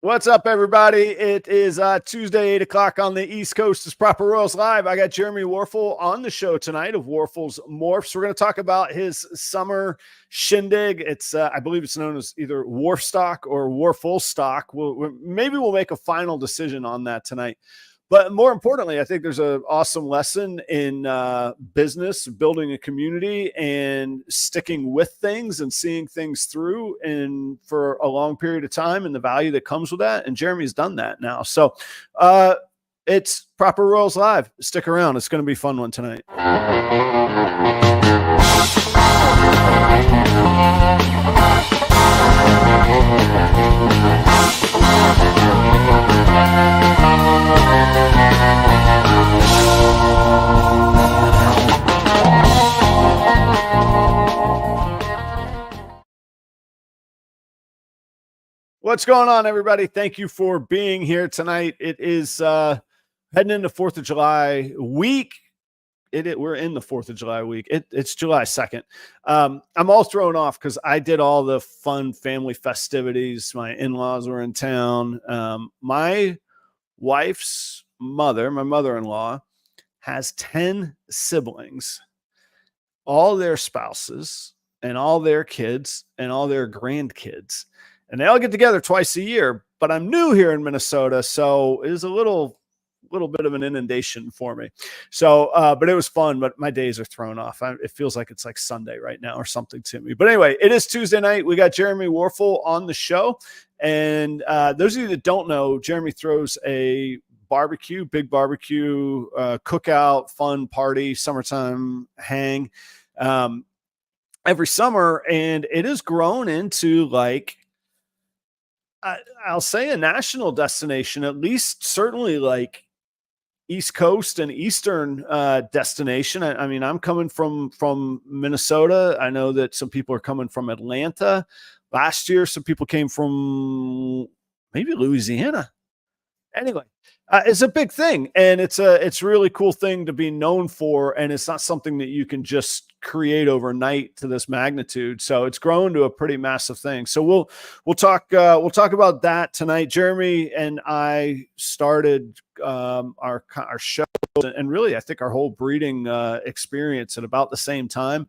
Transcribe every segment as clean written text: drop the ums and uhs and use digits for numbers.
What's up, everybody? It is Tuesday, 8 o'clock on the East Coast. It's Proper Royals Live. I got Jeremy Warful on the show tonight of Warfel's Morphs. We're going to talk about his summer shindig. It's, I believe it's known as either Warfstock or Warful Stock. Maybe we'll make a final decision on that tonight. But more importantly, I think there's an awesome lesson in business, building a community, and sticking with things and seeing things through and for a long period of time, and the value that comes with that. And Jeremy's done that now. So it's Proper Royals Live. Stick around. It's going to be a fun one tonight. What's going on, everybody? Thank you for being here tonight. It is heading into 4th of July week. We're in the 4th of July week. It's July 2nd. I'm all thrown off because I did all the fun family festivities. My in-laws were in town. My wife's mother, my mother-in-law, has 10 siblings, all their spouses and all their kids and all their grandkids. And they all get together twice a year, but I'm new here in Minnesota, so it is a little bit of an inundation for me. So, but it was fun, but my days are thrown off. It feels like it's like Sunday right now or something to me. But anyway, it is Tuesday night. We got Jeremy Warful on the show. And those of you that don't know, Jeremy throws a big barbecue, cookout, fun party, summertime hang every summer. And it has grown into like, I'll say a national destination, at least certainly like East Coast and Eastern destination. I mean, I'm coming from Minnesota. I know that some people are coming from Atlanta. Last year, some people came from maybe Louisiana. Anyway, it's a big thing, and it's a really cool thing to be known for, and it's not something that you can just create overnight to this magnitude. So it's grown to a pretty massive thing. So we'll talk about that tonight. Jeremy and I started our show, and really I think our whole breeding experience at about the same time.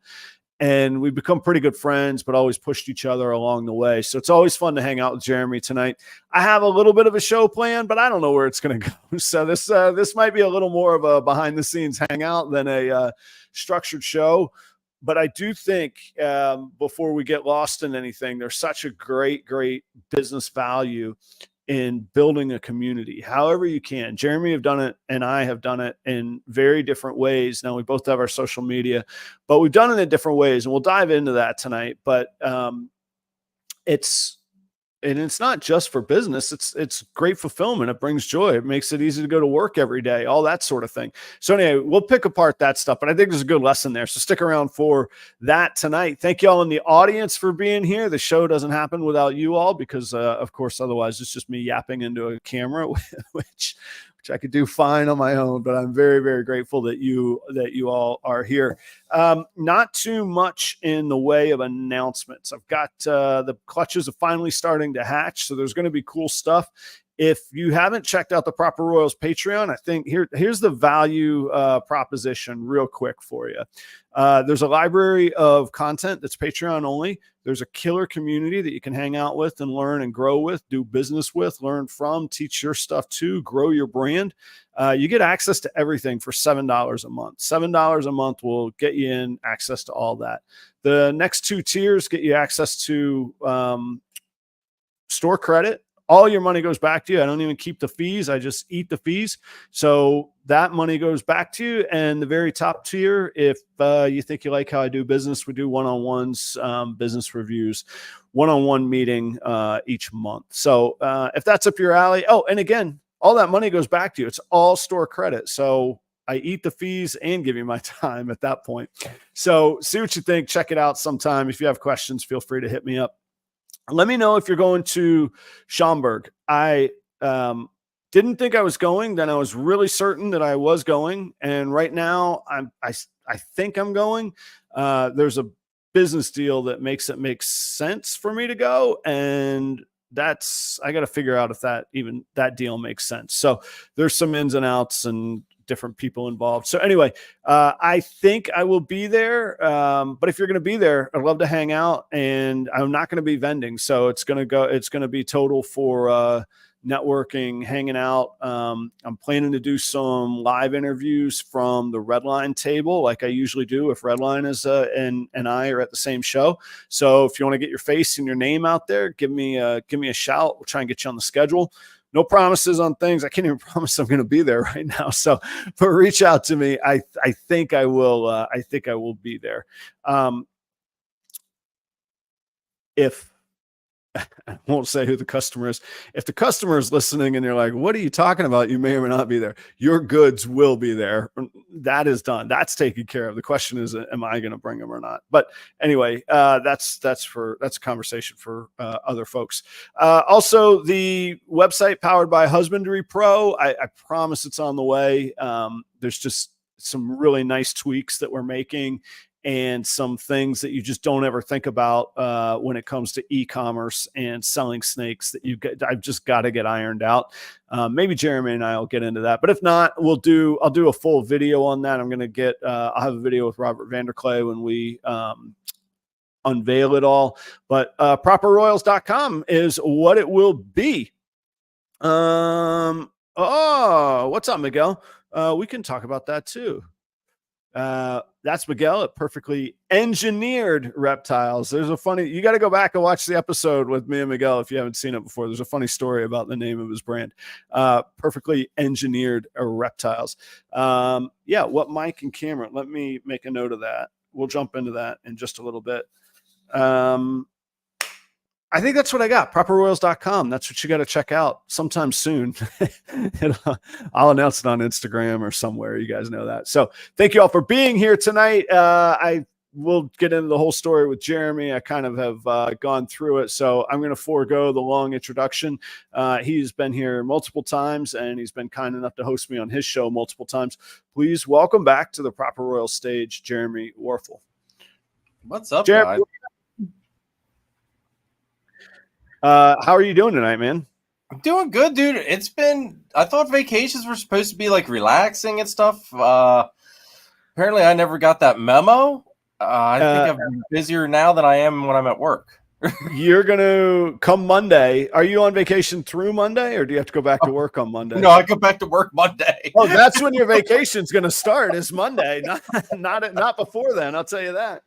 And we've become pretty good friends, but always pushed each other along the way. So it's always fun to hang out with Jeremy tonight. I have a little bit of a show plan, but I don't know where it's going to go. So this might be a little more of a behind the scenes hangout than a structured show. But I do think before we get lost in anything, there's such a great business value in building a community, however you can. Jeremy have done it, and I have done it in very different ways. Now we both have our social media, but we've done it in different ways, and we'll dive into that tonight. But it's not just for business. It's great fulfillment. It brings joy. It makes it easy to go to work every day, all that sort of thing. So anyway, we'll pick apart that stuff, but I think there's a good lesson there. So stick around for that tonight. Thank you all in the audience for being here. The show doesn't happen without you all because, of course, otherwise it's just me yapping into a camera, which I could do fine on my own, but I'm very, very grateful that you all are here. Not too much in the way of announcements. I've got the clutches are finally starting to hatch, so there's going to be cool stuff. If you haven't checked out the Proper Royals Patreon, I think here's the value proposition real quick for you. There's a library of content that's Patreon only. There's a killer community that you can hang out with and learn and grow with, do business with, learn from, teach your stuff to, grow your brand. You get access to everything for $7 a month. $7 a month will get you in access to all that. The next two tiers get you access to store credit. All your money goes back to you. I don't even keep the fees. I just eat the fees. So that money goes back to you. And the very top tier, if you think you like how I do business, we do one-on-ones, business reviews, one-on-one meeting each month. So if that's up your alley. Oh, and again, all that money goes back to you. It's all store credit. So I eat the fees and give you my time at that point. So see what you think. Check it out sometime. If you have questions, feel free to hit me up. Let me know if you're going to Schaumburg. I didn't think I was going. Then I was really certain that I was going. And right now I think I'm going. There's a business deal that makes it make sense for me to go. And I got to figure out if that deal makes sense. So there's some ins and outs and different people involved. So anyway, I think I will be there. But if you're going to be there, I'd love to hang out, and I'm not going to be vending. So it's going to be total for, networking, hanging out. I'm planning to do some live interviews from the REDLINE table, like I usually do if REDLINE is and I are at the same show. So if you want to get your face and your name out there, give me a shout. We'll try and get you on the schedule. No promises on things. I can't even promise I'm going to be there right now. So, but reach out to me. I think I will. I think I will be there. If I won't say who the customer is. If the customer is listening and you're like, what are you talking about? You may or may not be there. Your goods will be there. That is done. That's taken care of. The question is, am I going to bring them or not? But anyway, that's a conversation for other folks. Also, the website powered by Husbandry Pro. I promise it's on the way. There's just some really nice tweaks that we're making, and some things that you just don't ever think about when it comes to e-commerce and selling snakes that I've just got to get ironed out. Maybe Jeremy and I will get into that, but if not, I'll do a full video on that. I'm going to I'll have a video with Robert Vanderklay when we unveil it all, but properroyals.com is what it will be. Oh, what's up, Miguel? We can talk about that too. That's Miguel at Perfectly Engineered Reptiles. There's you got to go back and watch the episode with me and Miguel if you haven't seen it before. There's a funny story about the name of his brand, Perfectly Engineered Reptiles. Yeah, what mic and camera? Let me make a note of that. We'll jump into that in just a little bit. I think that's what I got. Properroyals.com. That's what you got to check out sometime soon. I'll announce it on Instagram or somewhere. You guys know that. So thank you all for being here tonight. I will get into the whole story with Jeremy. I kind of have gone through it. So I'm going to forego the long introduction. He's been here multiple times, and he's been kind enough to host me on his show multiple times. Please welcome back to the Proper Royal stage, Jeremy Warful. What's up, Jeremy? Guys? How are you doing tonight, man? I'm doing good, dude. I thought vacations were supposed to be like relaxing and stuff. Apparently I never got that memo. I think I'm busier now than I am when I'm at work. You're going to come Monday. Are you on vacation through Monday, or do you have to go back to work on Monday? No, I go back to work Monday. Oh, that's when your vacation's going to start, is Monday. Not before then. I'll tell you that.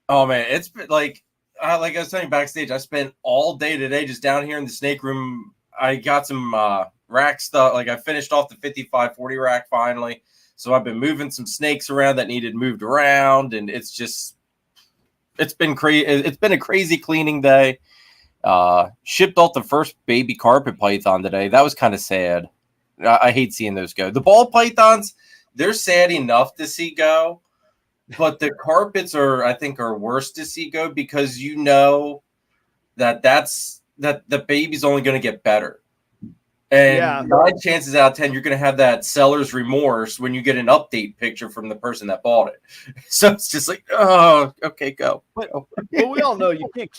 Oh man, it's been like I was saying backstage, I spent all day today just down here in the snake room. I got some rack stuff. Like I finished off the 5540 rack finally. So I've been moving some snakes around that needed moved around. And it's been crazy. It's been a crazy cleaning day. Shipped off the first baby carpet python today. That was kind of sad. I hate seeing those go. The ball pythons, they're sad enough to see go. But the carpets I think are worse to see go, because you know that the baby's only going to get better. And 9 chances out of 10, you're going to have that seller's remorse when you get an update picture from the person that bought it. So it's just like, oh, okay, go. But we all know you can't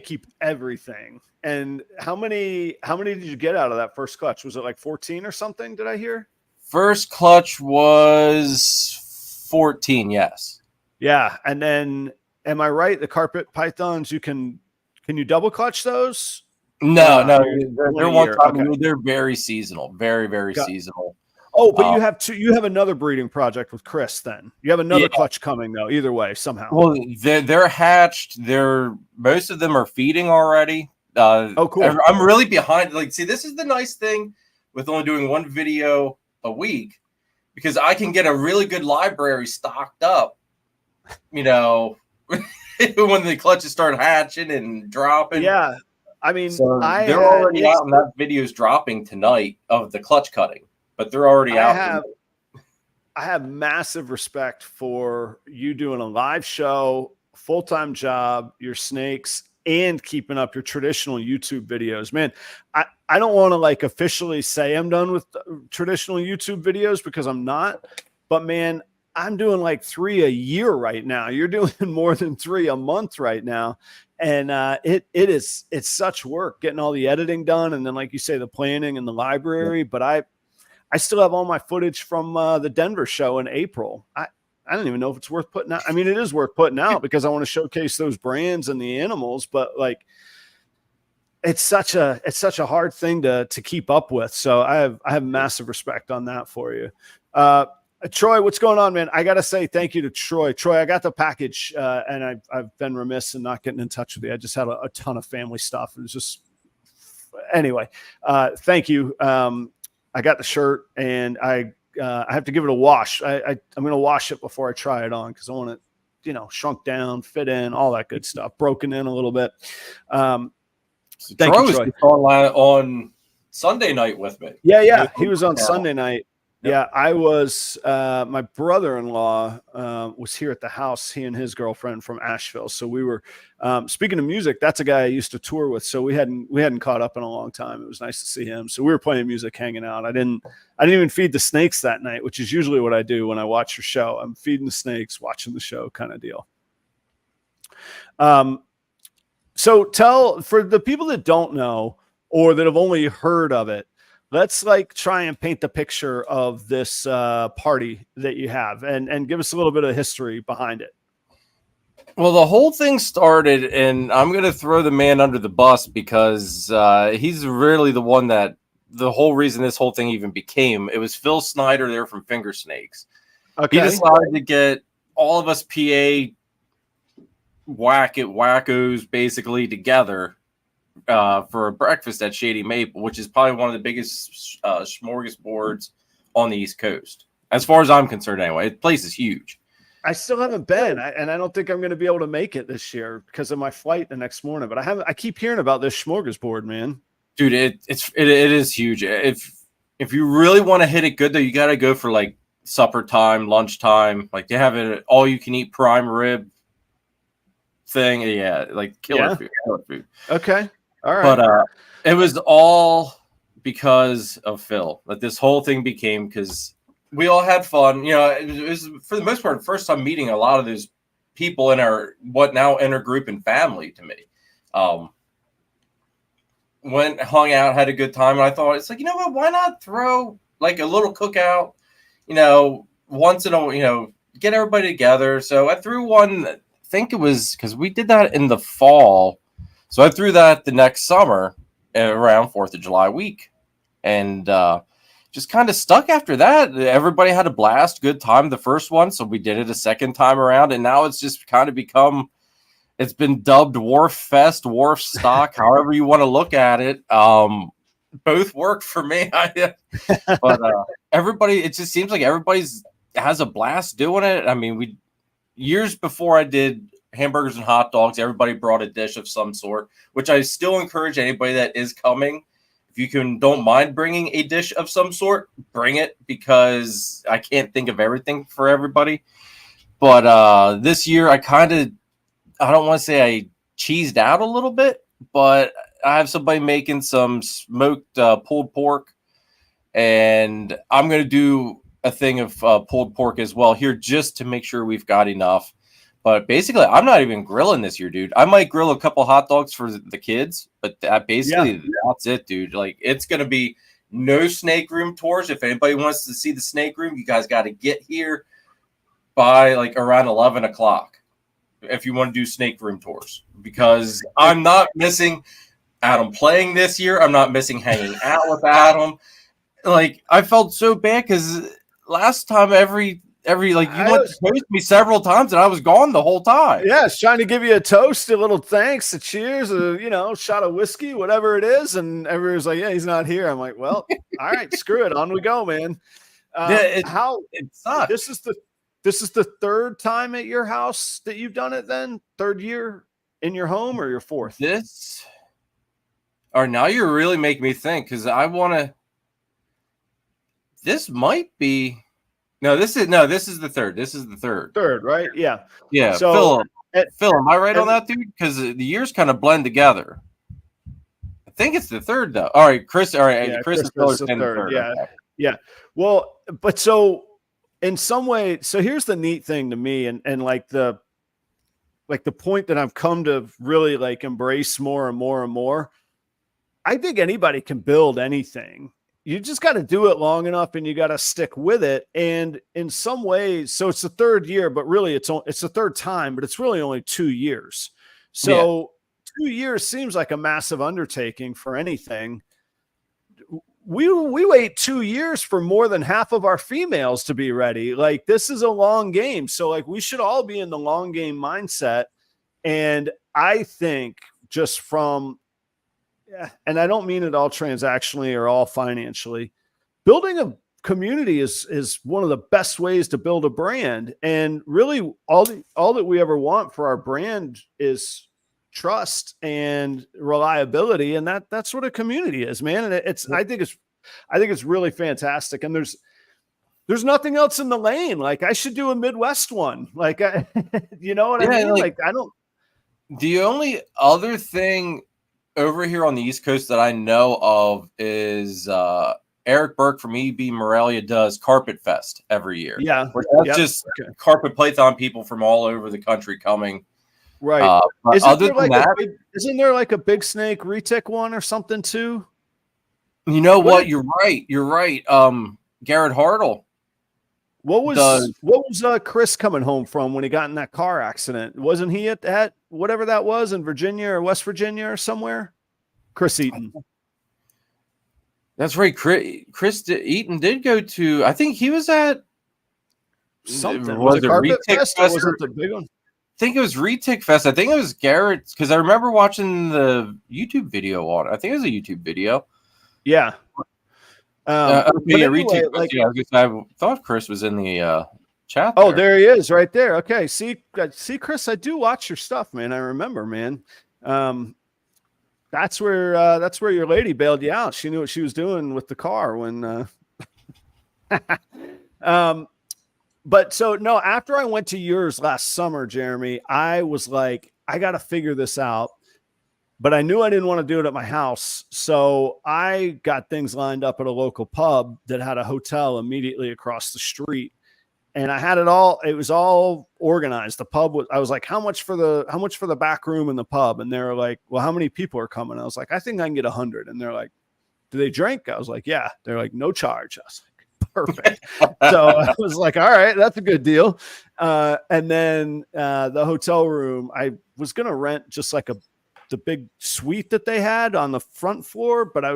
keep everything. And how many did you get out of that first clutch? Was it like 14 or something? Did I hear? First clutch was 14, yes. Yeah, and then am I right? The carpet pythons, can you double clutch those? No, they're one time. Okay. They're very seasonal, very, very seasonal. Oh, but you have another breeding project with Chris. Then you have another clutch coming though. Either way, somehow. Well, they're hatched. Most of them are feeding already. Oh, cool. I'm really behind. Like, see, this is the nice thing with only doing one video a week, because I can get a really good library stocked up, when the clutches start hatching and dropping. Yeah. I mean, so they're already out, and that video's dropping tonight of the clutch cutting, but they're already out. I have massive respect for you doing a live show, full-time job, your snakes, and keeping up your traditional YouTube videos, man. I don't want to like officially say I'm done with traditional YouTube videos, because I'm not, but man, I'm doing like 3 a year right now. You're doing more than 3 a month right now. And it's such work getting all the editing done. And then, like you say, the planning and the library, but I still have all my footage from the Denver show in April. I don't even know if it's worth putting out. I mean, it is worth putting out because I want to showcase those brands and the animals, but like, it's such a hard thing to keep up with. So I have massive respect on that for you. Troy, what's going on, man? I got to say thank you to Troy. Troy, I got the package, and I've been remiss in not getting in touch with you. I just had a ton of family stuff. It was just, anyway, thank you. I got the shirt, and I have to give it a wash. I'm going to wash it before I try it on because I want it, shrunk down, fit in, all that good stuff, broken in a little bit. Thank you, Troy. On Sunday night with me. Yeah. He was on Sunday night. Yep. Yeah, I was, my brother-in-law was here at the house, he and his girlfriend from Asheville. So we were, speaking of music, that's a guy I used to tour with. So we hadn't caught up in a long time. It was nice to see him. So we were playing music, hanging out. I didn't even feed the snakes that night, which is usually what I do when I watch your show. I'm feeding the snakes, watching the show kind of deal. So for the people that don't know, or that have only heard of it, let's try and paint the picture of this party that you have and give us a little bit of history behind it. Well, the whole thing started, and I'm going to throw the man under the bus because he's really the one that the whole reason this whole thing even became. It was Phil Snyder there from Finger Snakes. Okay. He decided to get all of us PA wackos basically together for a breakfast at Shady Maple, which is probably one of the biggest smorgasbords on the East Coast. As far as I'm concerned, anyway. The place is huge. I still haven't been, and I don't think I'm going to be able to make it this year because of my flight the next morning. But I keep hearing about this smorgasbord, man. Dude, it is huge. If you really want to hit it good, though, you got to go for supper time, lunchtime. They have it all you can eat prime rib thing. Yeah, killer food. Okay. All right. But it was all because of Phil that this whole thing became, because we all had fun. It was for the most part, first time meeting a lot of those people in our what now intergroup and family to me. Went, hung out, had a good time. And I thought, it's you know what, why not throw a little cookout, once in a, get everybody together. So I threw one, I think it was because we did that in the fall. So I threw that the next summer around 4th of July week, and just kind of stuck after that. Everybody had a blast, good time the first one. So we did it a second time around, and now it's just kind of become, it's been dubbed Warfest, Warfstock, however you want to look at it. Both work for me. But everybody, it just seems like everybody's has a blast doing it. I mean, years before I did hamburgers and hot dogs, everybody brought a dish of some sort, which I still encourage anybody that is coming. If you don't mind bringing a dish of some sort, bring it, because I can't think of everything for everybody. But this year I don't want to say I cheesed out a little bit, but I have somebody making some smoked pulled pork, and I'm going to do a thing of pulled pork as well here just to make sure we've got enough. But basically, I'm not even grilling this year, dude. I might grill a couple hot dogs for the kids, but that's it, dude. It's going to be no snake room tours. If anybody wants to see the snake room, you guys got to get here by around 11 o'clock if you want to do snake room tours, because I'm not missing Adam playing this year. I'm not missing hanging out with Adam. I felt so bad because last time you went to toast me several times and I was gone the whole time. Yeah, it's trying to give you a toast, a little thanks, a cheers, a shot of whiskey, whatever it is, and everyone's like, yeah, he's not here. I'm like, well, all right, screw it, on we go, man. It sucks. This is the third time at your house that you've done it then? Third year in your home, or your fourth? Now you're really making me think, because this might be. This is the third. This is the third. Third, right? Yeah. Yeah. So, Phil, am I right on that, dude? Because the years kind of blend together. I think it's the third, though. All right, Chris. All right, yeah, Chris is the third. Yeah. Okay. Yeah. Well, but so in some way, so here's the neat thing to me, and like the point that I've come to really like embrace more and more and more. I think anybody can build anything. You just got to do it long enough and you got to stick with it. And in some ways, so it's the third year, but really it's the third time, but it's really only 2 years. So 2 years seems like a massive undertaking for anything. We wait 2 years for more than half of our females to be ready. Like, this is a long game. So like, we should all be in the long game mindset. And I think just from, and I don't mean it all transactionally or all financially, building a community is one of the best ways to build a brand. And really all that we ever want for our brand is trust and reliability. And that's what a community is, man. And I think it's really fantastic. And there's nothing else in the lane. Like, I should do a Midwest one. Like, you know what I mean? Like, I don't. The only other thing over here on the East Coast that I know of is Eric Burke from EB Morelia does Carpet Fest every year. Yeah. That's just carpet plaython people from all over the country coming. Right. Isn't there like a Big Snake retic one or something too? You know what? You're right. Garrett Hartle. What was Chris coming home from when he got in that car accident? Wasn't he at that, whatever that was, in Virginia or West Virginia or somewhere? Chris Eaton. That's right. Chris Eaton did go to, I think he was at something. Was it Carpet Retic Fest? Was it the big one? I think it was Retic Fest. I think it was Garrett, because I remember watching the YouTube video on it. I think it was a YouTube video. Yeah. Anyway, I thought Chris was in the chat. Oh, there he is, right there. Okay, see, Chris, I do watch your stuff, man. I remember, man. That's where your lady bailed you out. She knew what she was doing with the car when. But so no, after I went to yours last summer, Jeremy, I was like, I got to figure this out. But I knew I didn't want to do it at my house. So I got things lined up at a local pub that had a hotel immediately across the street. And I had it all, it was all organized. The pub was, I was like, how much for the back room in the pub? And they were like, well, how many people are coming? I was like, I think I can get 100. And they're like, do they drink? I was like, yeah. They're like, no charge. I was like, perfect. So I was like, all right, that's a good deal. And then the hotel room, I was going to rent just like the big suite that they had on the front floor, but I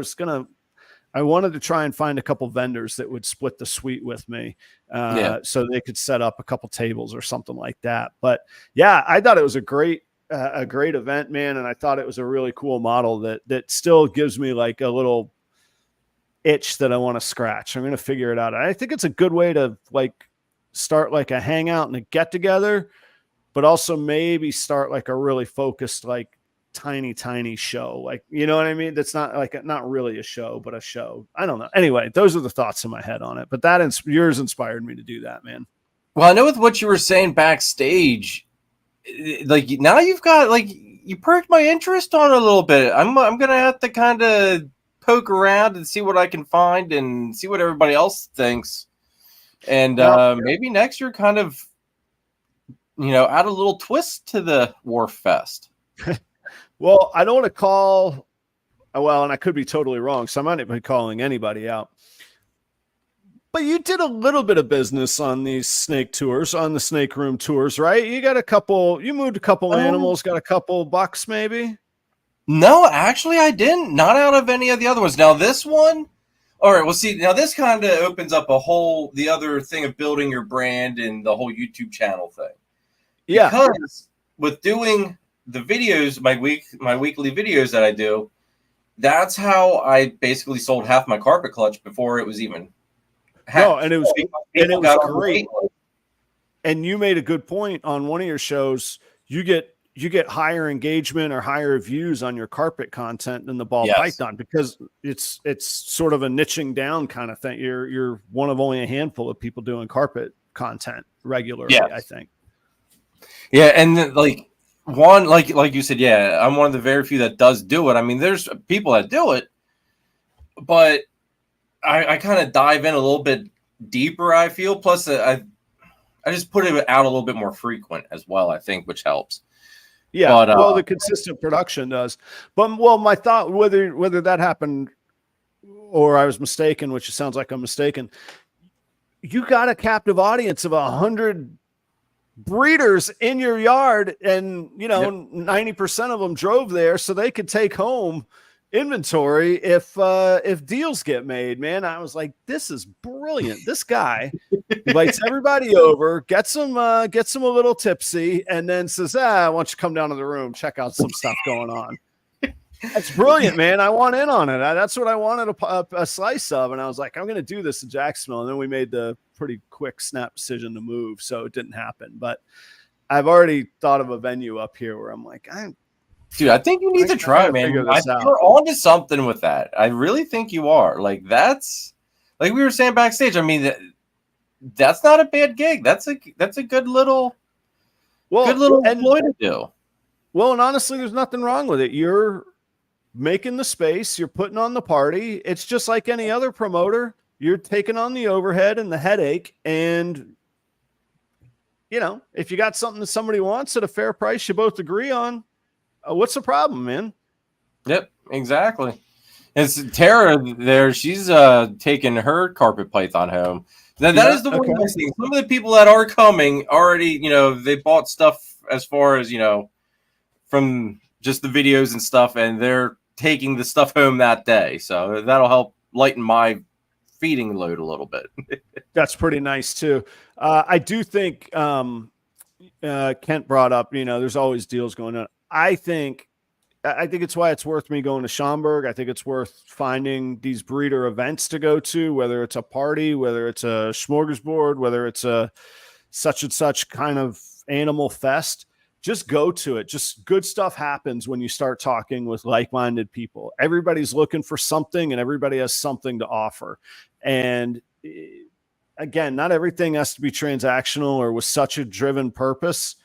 wanted to try and find a couple vendors that would split the suite with me, so they could set up a couple tables or something like that. But yeah, I thought it was a great event, man. And I thought it was a really cool model that still gives me like a little itch that I want to scratch. I'm going to figure it out. I think it's a good way to like start like a hangout and a get together, but also maybe start like a really focused, like tiny show. Like, you know what I mean? That's not like, not really a show, but a show. I don't know. Anyway, those are the thoughts in my head on it, but yours inspired me to do that, man. Well, I know with what you were saying backstage, like now you've got like, you perked my interest on it a little bit. I'm going to have to kind of poke around and see what I can find and see what everybody else thinks. And maybe next year kind of, add a little twist to the Wharf Fest. Well, I don't want to call, and I could be totally wrong, so I might not be calling anybody out. But you did a little bit of business on these snake tours, on the Snake Room tours, right? You moved a couple animals, got a couple bucks maybe? No, actually I didn't. Not out of any of the other ones. Now this one, all right, well, see, now this kind of opens up the other thing of building your brand and the whole YouTube channel thing. Yeah. Because with doing the videos, my weekly videos that I do, that's how I basically sold half my carpet clutch before it was even half. No, and it was great. And you made a good point on one of your shows. You get higher engagement or higher views on your carpet content than the ball python, because it's sort of a niching down kind of thing. You're one of only a handful of people doing carpet content regularly, I think. Yeah, and then, like you said, I'm one of the very few that does do it. I mean, there's people that do it, but I kind of dive in a little bit deeper, I feel. Plus, I just put it out a little bit more frequent as well, I think, which helps. Yeah, but, well, the consistent production does. But well, my thought, whether that happened or I was mistaken, which it sounds like I'm mistaken, you got a captive audience of 100 breeders in your yard, and 90% of them drove there so they could take home inventory if deals get made. Man, I was like, this is brilliant. This guy invites everybody over, gets them a little tipsy, and then says, why don't you come down to the room, check out some stuff going on. That's brilliant, man. I want in on it. That's what I wanted a slice of. And I was like, I'm going to do this in Jacksonville. And then we made the pretty quick snap decision to move. So it didn't happen. But I've already thought of a venue up here where I'm like, dude, I think you need to try, man. I think you're onto something with that. I really think you are. Like, that's like we were saying backstage. I mean, that's not a bad gig. That's a good little employ to do. Well, and honestly, there's nothing wrong with it. You're making the space, you're putting on the party. It's just like any other promoter. You're taking on the overhead and the headache. And, if you got something that somebody wants at a fair price, you both agree on, what's the problem, man? Yep, exactly. It's Tara there. She's taking her carpet python home. That is the one nice thing. Some of the people that are coming already, they bought stuff as far as, from just the videos and stuff, and they're taking the stuff home that day. So that'll help lighten my feeding load a little bit. That's pretty nice too. I do think Kent brought up, there's always deals going on. I think it's why it's worth me going to Schaumburg. I think it's worth finding these breeder events to go to, whether it's a party, whether it's a smorgasbord, whether it's a such and such kind of animal fest. Just go to it. Just good stuff happens when you start talking with like-minded people. Everybody's looking for something, and everybody has something to offer. And again, not everything has to be transactional or with such a driven purpose,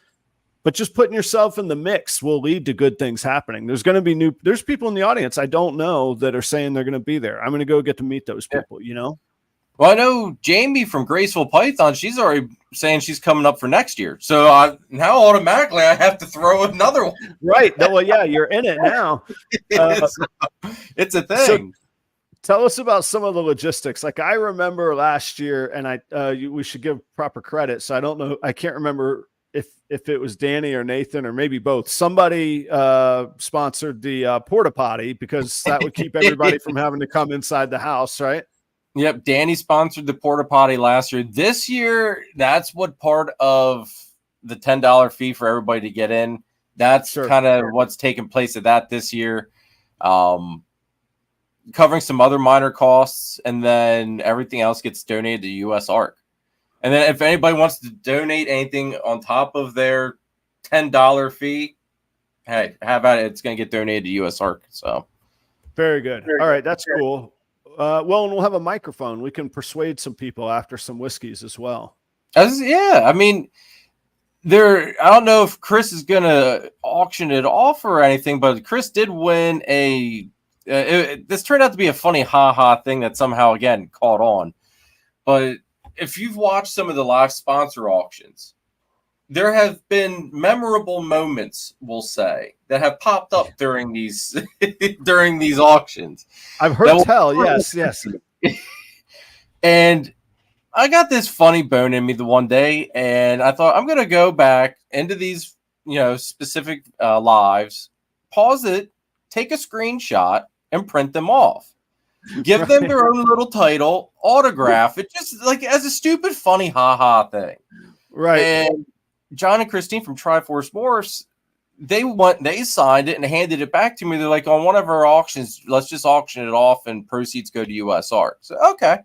but just putting yourself in the mix will lead to good things happening. There's going to be there's people in the audience I don't know that are saying they're going to be there. I'm going to go get to meet those people, Well, I know Jamie from Graceful Python, she's already saying she's coming up for next year. So now automatically I have to throw another one. Right. Well, yeah, you're in it now. It's a thing. So tell us about some of the logistics. Like I remember last year, and we should give proper credit. So I don't know. I can't remember if it was Danny or Nathan or maybe both. Somebody sponsored the porta potty because that would keep everybody from having to come inside the house, right? Yep, Danny sponsored the porta potty last year. This year, that's what part of the $10 fee for everybody to get in. That's kind of what's taking place at that this year. Covering some other minor costs, and then everything else gets donated to US ARC. And then if anybody wants to donate anything on top of their $10 fee, hey, how about it? It's going to get donated to US ARC. So very good. All right, that's cool. Well, and we'll have a microphone. We can persuade some people after some whiskeys as well. Yeah, I mean, I don't know if Chris is going to auction it off or anything, but Chris did win this turned out to be a funny ha-ha thing that somehow, again, caught on. But if you've watched some of the live sponsor auctions, there have been memorable moments, we'll say, that have popped up during these auctions. I've heard tell, yes. And I got this funny bone in me the one day, and I thought I'm going to go back into these, specific lives, pause it, take a screenshot, and print them off. Give them their own little title, autograph it, just like as a stupid, funny, ha-ha thing. Right. And John and Christine from Triforce Morphs, they signed it and handed it back to me. They're like, on one of our auctions, let's just auction it off and proceeds go to US ARC. So, okay.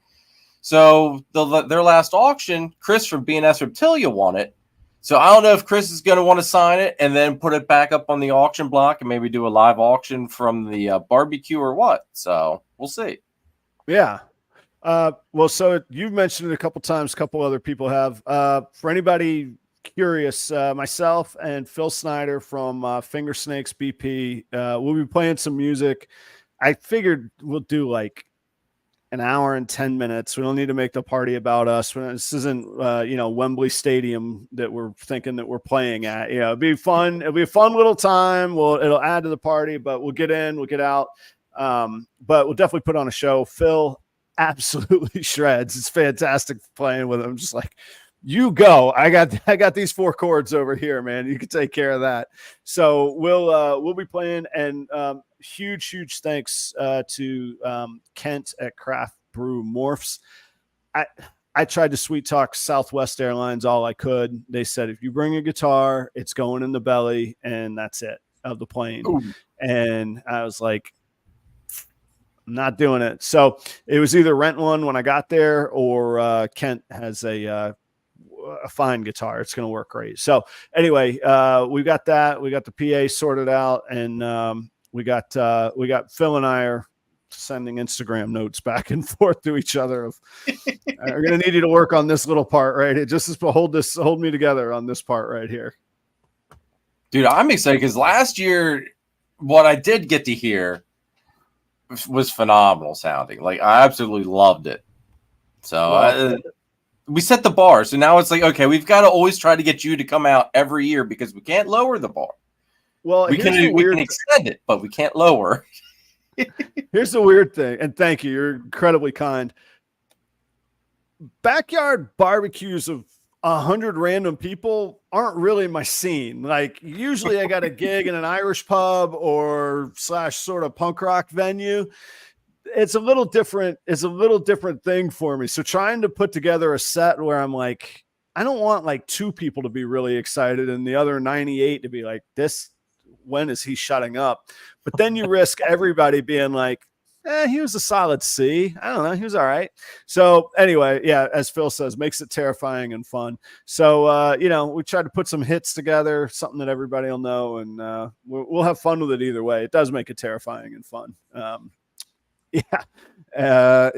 So their last auction, Chris from B and S Reptilia won it. So I don't know if Chris is going to want to sign it and then put it back up on the auction block and maybe do a live auction from the barbecue or what. So we'll see. Yeah. Well, so you've mentioned it a couple times, a couple other people have. For anybody curious, myself and Phil Snyder from Finger Snakes BP, we'll be playing some music. I figured we'll do like an hour and 10 minutes. We don't need to make the party about us. This isn't, Wembley Stadium that we're thinking that we're playing at. It'll be fun. It'll be a fun little time. It'll add to the party, but we'll get in, we'll get out. But we'll definitely put on a show. Phil absolutely shreds. It's fantastic playing with him. Just like, you go. I got these 4 chords over here, man. You can take care of that. So we'll be playing, and huge thanks to Kent at Craft Brew Morphs. I tried to sweet talk Southwest Airlines all I could. They said, if you bring a guitar, it's going in the belly, and that's it, of the plane. Ooh. And I was like, I'm not doing it. So it was either rent one when I got there, or Kent has a fine guitar. It's going to work great. So anyway, we got that. We got the PA sorted out, and we got Phil and I are sending Instagram notes back and forth to each other of, we're going to need you to work on this little part, right? It just is hold me together on this part right here. Dude, I'm excited because last year, what I did get to hear was phenomenal sounding. Like, I absolutely loved it. So we set the bar. So now it's like, okay, we've got to always try to get you to come out every year because we can't lower the bar. Well, we can extend it, but we can't lower. Here's the weird thing, and thank you. You're incredibly kind. Backyard barbecues of 100 random people aren't really my scene. Like, usually I got a gig in an Irish pub or / sort of punk rock venue. It's a little different. It's a little different thing for me. So trying to put together a set where I'm like, I don't want like 2 people to be really excited and the other 98 to be like, this, when is he shutting up? But then you risk everybody being like, he was a solid C. I don't know. He was all right. So anyway, yeah, as Phil says, makes it terrifying and fun. So, we tried to put some hits together, something that everybody will know, and we'll have fun with it either way. It does make it terrifying and fun. As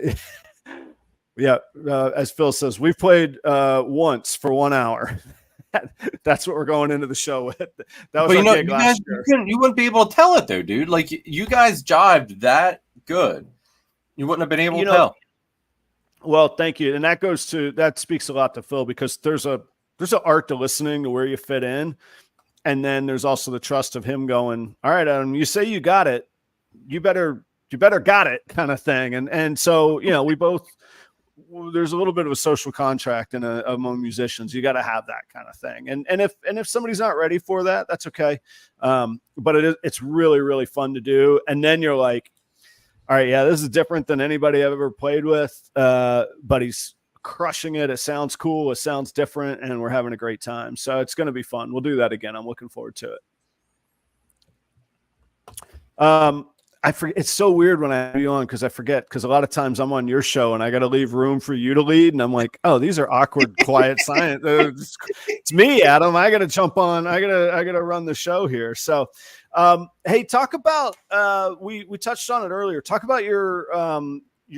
Phil says, we've played once for 1 hour. That's what we're going into the show with. That was our gig last year. You wouldn't be able to tell it though, dude. Like, you guys jived that good. You wouldn't have been able to tell. Well, thank you. And that speaks a lot to Phil, because there's an art to listening to where you fit in. And then there's also the trust of him going, all right, Adam, you say you got it. You better got it, kind of thing. And so, we both, there's a little bit of a social contract among musicians. You got to have that kind of thing. And if somebody's not ready for that, that's okay. But it's really, really fun to do. And then you're like, all right, yeah, this is different than anybody I've ever played with. But he's crushing it. It sounds cool. It sounds different, and we're having a great time. So it's going to be fun. We'll do that again. I'm looking forward to it. I forget. It's so weird when I have you on, because I forget, because a lot of times I'm on your show and I got to leave room for you to lead. And I'm like, oh, these are awkward, quiet silence. It's me, Adam. I got to jump on. I got to run the show here. So, hey, talk about, we touched on it earlier. Talk about your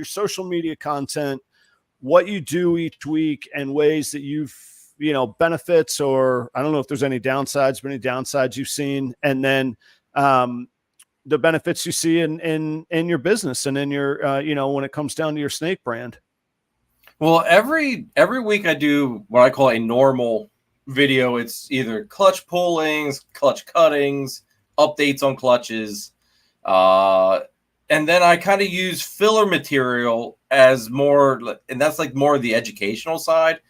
social media content, what you do each week, and ways that you've, benefits, or I don't know if there's any downsides, but any downsides you've seen. And then, the benefits you see in your business and in your, when it comes down to your snake brand. Well, every week I do what I call a normal video. It's either clutch pullings, clutch cuttings, updates on clutches. And then I kind of use filler material as more, and that's like more of the educational side,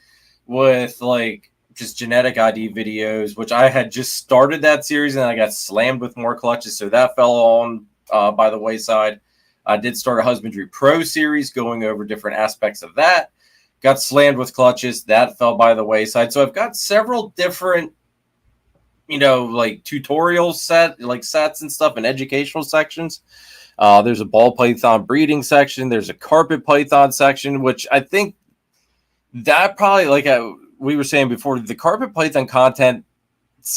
with like just genetic ID videos, which I had just started that series and I got slammed with more clutches. So that fell on by the wayside. I did start a Husbandry Pro series going over different aspects of that. Got slammed with clutches. That fell by the wayside. So I've got several different, like tutorial sets and stuff, and educational sections. There's a ball python breeding section. There's a carpet python section, which I think that probably, we were saying before, the carpet python content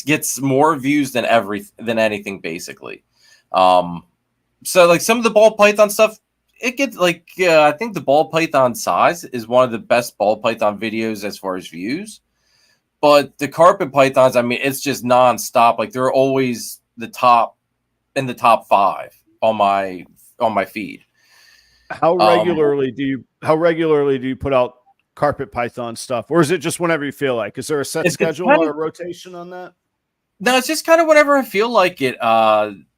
gets more views than anything, basically. So like some of the ball python stuff, it gets I think the ball python size is one of the best ball python videos as far as views. But the carpet pythons, I mean, it's just nonstop. Like, they're always in the top 5 on my feed. How regularly do you put out carpet python stuff, or is it just whenever you feel like? Is there a set schedule or a rotation on that? No, it's just kind of whenever I feel like it.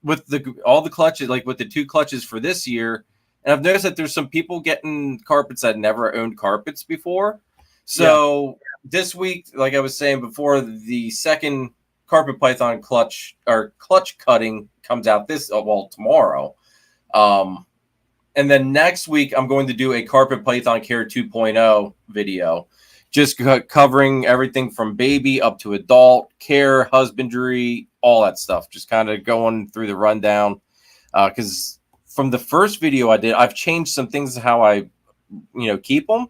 With all the clutches, like with the 2 clutches for this year, and I've noticed that there's some people getting carpets that never owned carpets before. So this week, like I was saying before, the second carpet python clutch cutting comes out tomorrow. And then next week, I'm going to do a carpet python care 2.0 video, just covering everything from baby up to adult care, husbandry, all that stuff. Just kind of going through the rundown. Because from the first video I did, I've changed some things how I, keep them,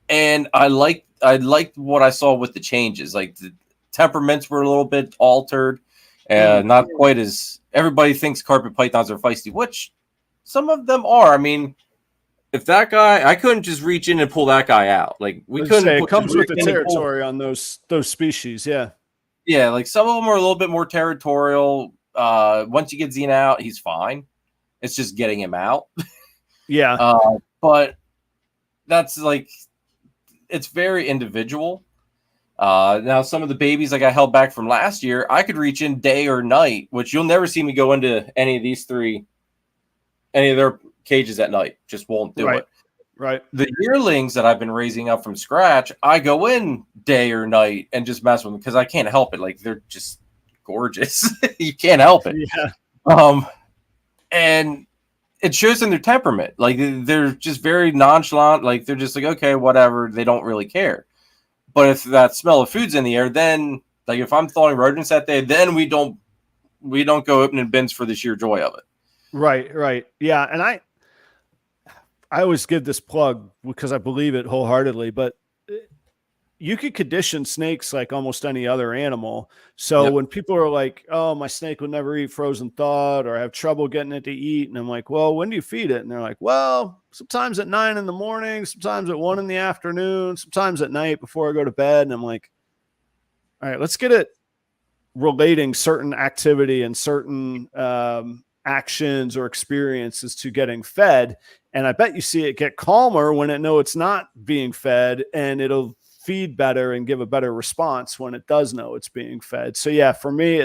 and I liked what I saw with the changes. Like the temperaments were a little bit altered, and not quite as everybody thinks carpet pythons are feisty, which some of them are. I mean, if that guy, I couldn't just reach in and pull that guy out. Like we couldn't. Say, it comes with the territory on those species. Yeah. Yeah. Like some of them are a little bit more territorial. Once you get Xena out, he's fine. It's just getting him out. Yeah. But that's like, it's very individual. Now some of the babies like I held back from last year, I could reach in day or night, which you'll never see me go into any of their cages at night. Just won't do it. Right. The yearlings that I've been raising up from scratch, I go in day or night and just mess with them because I can't help it. Like they're just gorgeous. You can't help it. Yeah. And it shows in their temperament. Like they're just very nonchalant. Like they're just like, okay, whatever. They don't really care. But if that smell of food's in the air, then like if I'm throwing rodents that day, then we don't go opening bins for the sheer joy of it. Right. Yeah. And I always give this plug because I believe it wholeheartedly, but you could condition snakes like almost any other animal. So when people are like, oh, my snake would never eat frozen thawed, or I have trouble getting it to eat. And I'm like, well, when do you feed it? And they're like, well, sometimes at 9 a.m, sometimes at 1 p.m, sometimes at night before I go to bed. And I'm like, all right, let's get it relating certain activity and certain, actions or experiences to getting fed. And I bet you see it get calmer when it know it's not being fed, and it'll feed better and give a better response when it does know it's being fed. So yeah, for me,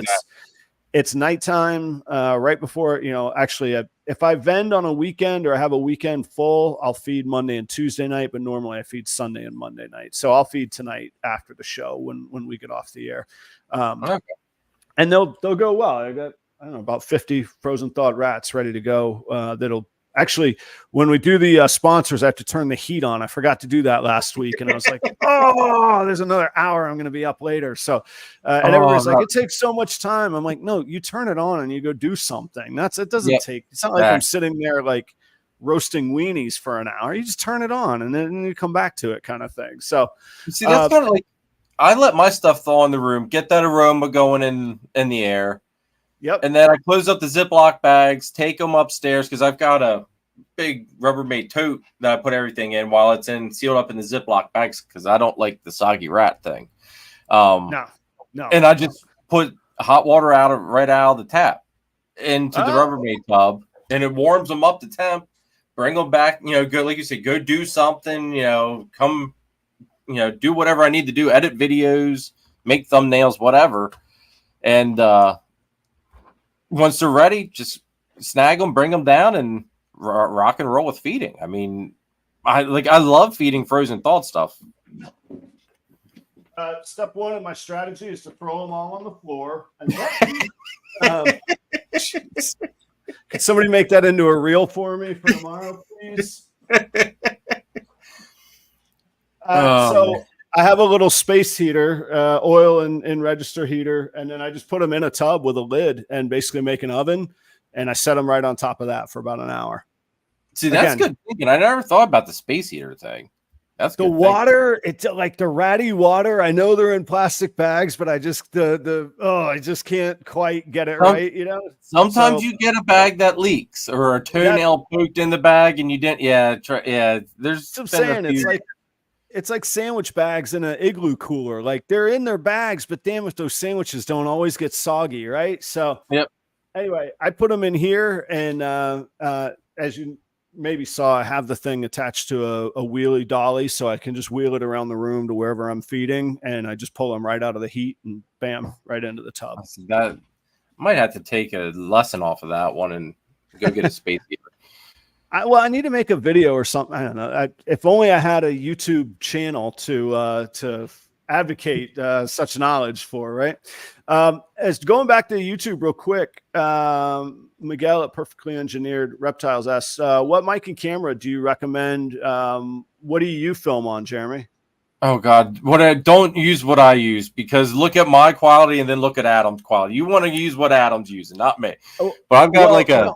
it's nighttime, right before, actually if I vend on a weekend or I have a weekend full, I'll feed Monday and Tuesday night, but normally I feed Sunday and Monday night. So I'll feed tonight after the show when we get off the air. And they'll go well. I got, I don't know, about 50 frozen thawed rats ready to go. That'll actually, when we do the sponsors, I have to turn the heat on. I forgot to do that last week. And I was like, oh, there's another hour. I'm going to be up later. So, and everybody's like, it takes so much time. I'm like, no, you turn it on and you go do something. It doesn't take, it's not like I'm sitting there like roasting weenies for an hour. You just turn it on and then you come back to it kind of thing. So, see, that's kind of like, I let my stuff thaw in the room, get that aroma going in the air. Yep. And then I close up the Ziploc bags, take them upstairs because I've got a big Rubbermaid tote that I put everything in while it's sealed up in the Ziploc bags because I don't like the soggy rat thing. No. And I just put hot water right out of the tap into the Rubbermaid tub, and it warms them up to temp. Bring them back, go, like you said, go do something, come, do whatever I need to do, edit videos, make thumbnails, whatever. And once they're ready, just snag them, bring them down, and rock and roll with feeding. I mean, I love feeding frozen thawed stuff. Step one of my strategy is to throw them all on the floor. And can somebody make that into a reel for me for tomorrow, please? So I have a little space heater, oil and register heater, and then I just put them in a tub with a lid and basically make an oven, and I set them right on top of that for about an hour. See, that's good thinking. I never thought about the space heater thing. That's the water. It's like the ratty water. I know they're in plastic bags, but I just I just can't quite get it right. Sometimes you get a bag that leaks or a toenail poked in the bag, and you didn't. There's. I'm saying it's like sandwich bags in an igloo cooler. Like they're in their bags, but damn if those sandwiches don't always get soggy, right? So anyway, I put them in here, and as you maybe saw, I have the thing attached to a wheelie dolly, so I can just wheel it around the room to wherever I'm feeding, and I just pull them right out of the heat and bam, right into the tub. That might have to take a lesson off of that one and go get a space heater. I need to make a video or something. I don't know. If only I had a YouTube channel to advocate such knowledge for, right? As going back to YouTube real quick, Miguel at Perfectly Engineered Reptiles asks, what mic and camera do you recommend? What do you film on, Jeremy? Oh God, don't use what I use, because look at my quality and then look at Adam's quality. You want to use what Adam's using, not me. Oh, but I've got a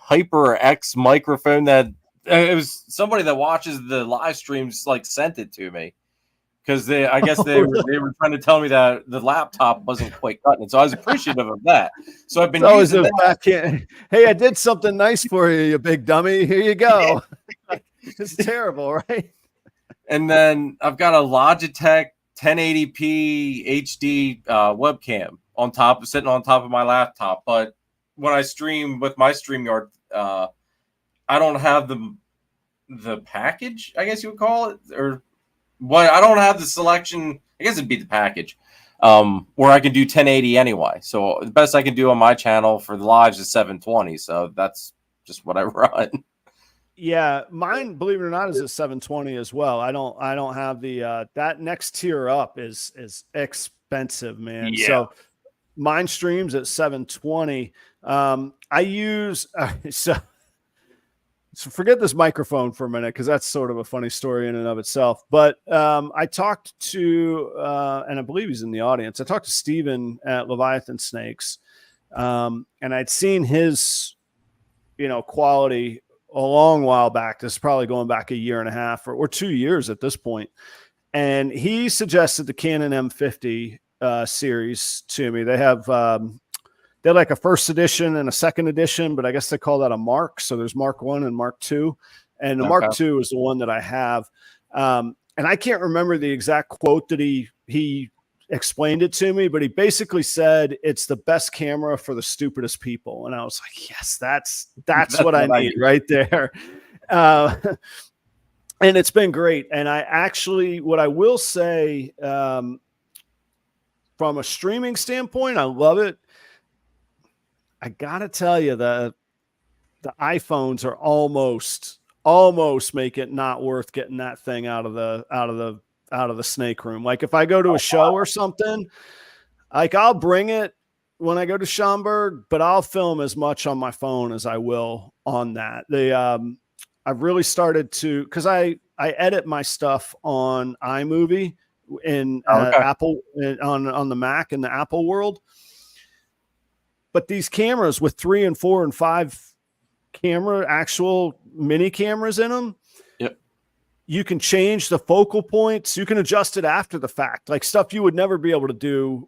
HyperX microphone that it was somebody that watches the live streams sent it to me, because I guess they were trying to tell me that the laptop wasn't quite cutting it. So I was appreciative of that. So I've been using that. Hey, I did something nice for you, you big dummy. Here you go. It's terrible, right? And then I've got a Logitech 1080p HD webcam sitting on top of my laptop. But when I stream with my StreamYard, I don't have the package, I guess you would call it, or what? I don't have the selection. I guess it'd be the package, where I can do 1080 anyway. So the best I can do on my channel for the lives is 720. So that's just what I run. Yeah, mine, believe it or not, is at 720 as well. I don't have the that next tier up is expensive, man. Yeah. So mine streams at 720. I use so forget this microphone for a minute, because that's sort of a funny story in and of itself. But I talked to and I believe he's in the audience. I talked to Steven at Leviathan Snakes, and I'd seen his quality a long while back. This is probably going back a year and a half or 2 years at this point. And he suggested the Canon M50 series to me. They have they're like a first edition and a second edition, but I guess they call that a Mark. So there's Mark 1 and Mark 2. And the Mark 2 is the one that I have. And I can't remember the exact quote that he explained it to me, but he basically said it's the best camera for the stupidest people. And I was like, yes, that's what I need right there. And it's been great. And I actually, what I will say, from a streaming standpoint, I love it. I gotta tell you, the iPhones are almost make it not worth getting that thing out of the snake room. Like if I go to a show or something, I'll bring it when I go to Schaumburg, but I'll film as much on my phone as I will on that. I've really started to, because I edit my stuff on iMovie in Apple, on the Mac in the Apple world. But these cameras with 3 and 4 and 5 actual mini cameras in them, you can change the focal points. You can adjust it after the fact, like stuff you would never be able to do,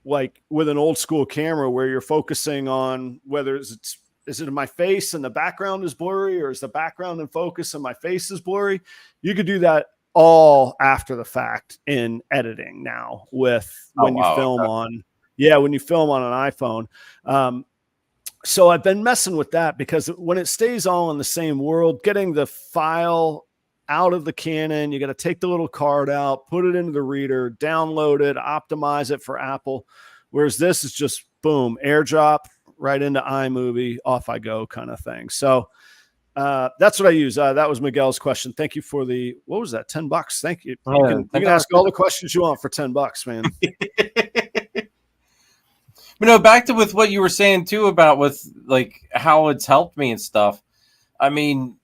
like with an old school camera where you're focusing on whether is it in my face and the background is blurry, or is the background in focus and my face is blurry. You could do that all after the fact in editing now when you film on an iPhone. So I've been messing with that, because when it stays all in the same world, getting the file out of the Canon, you got to take the little card out, put it into the reader, download it, optimize it for Apple. Whereas this is just boom, airdrop right into iMovie, off I go kind of thing. So that's what I use. That was Miguel's question. Thank you for what was that? $10. Thank you. You can ask all the questions you want for $10, man. Back to with what you were saying too about with how it's helped me and stuff. I mean,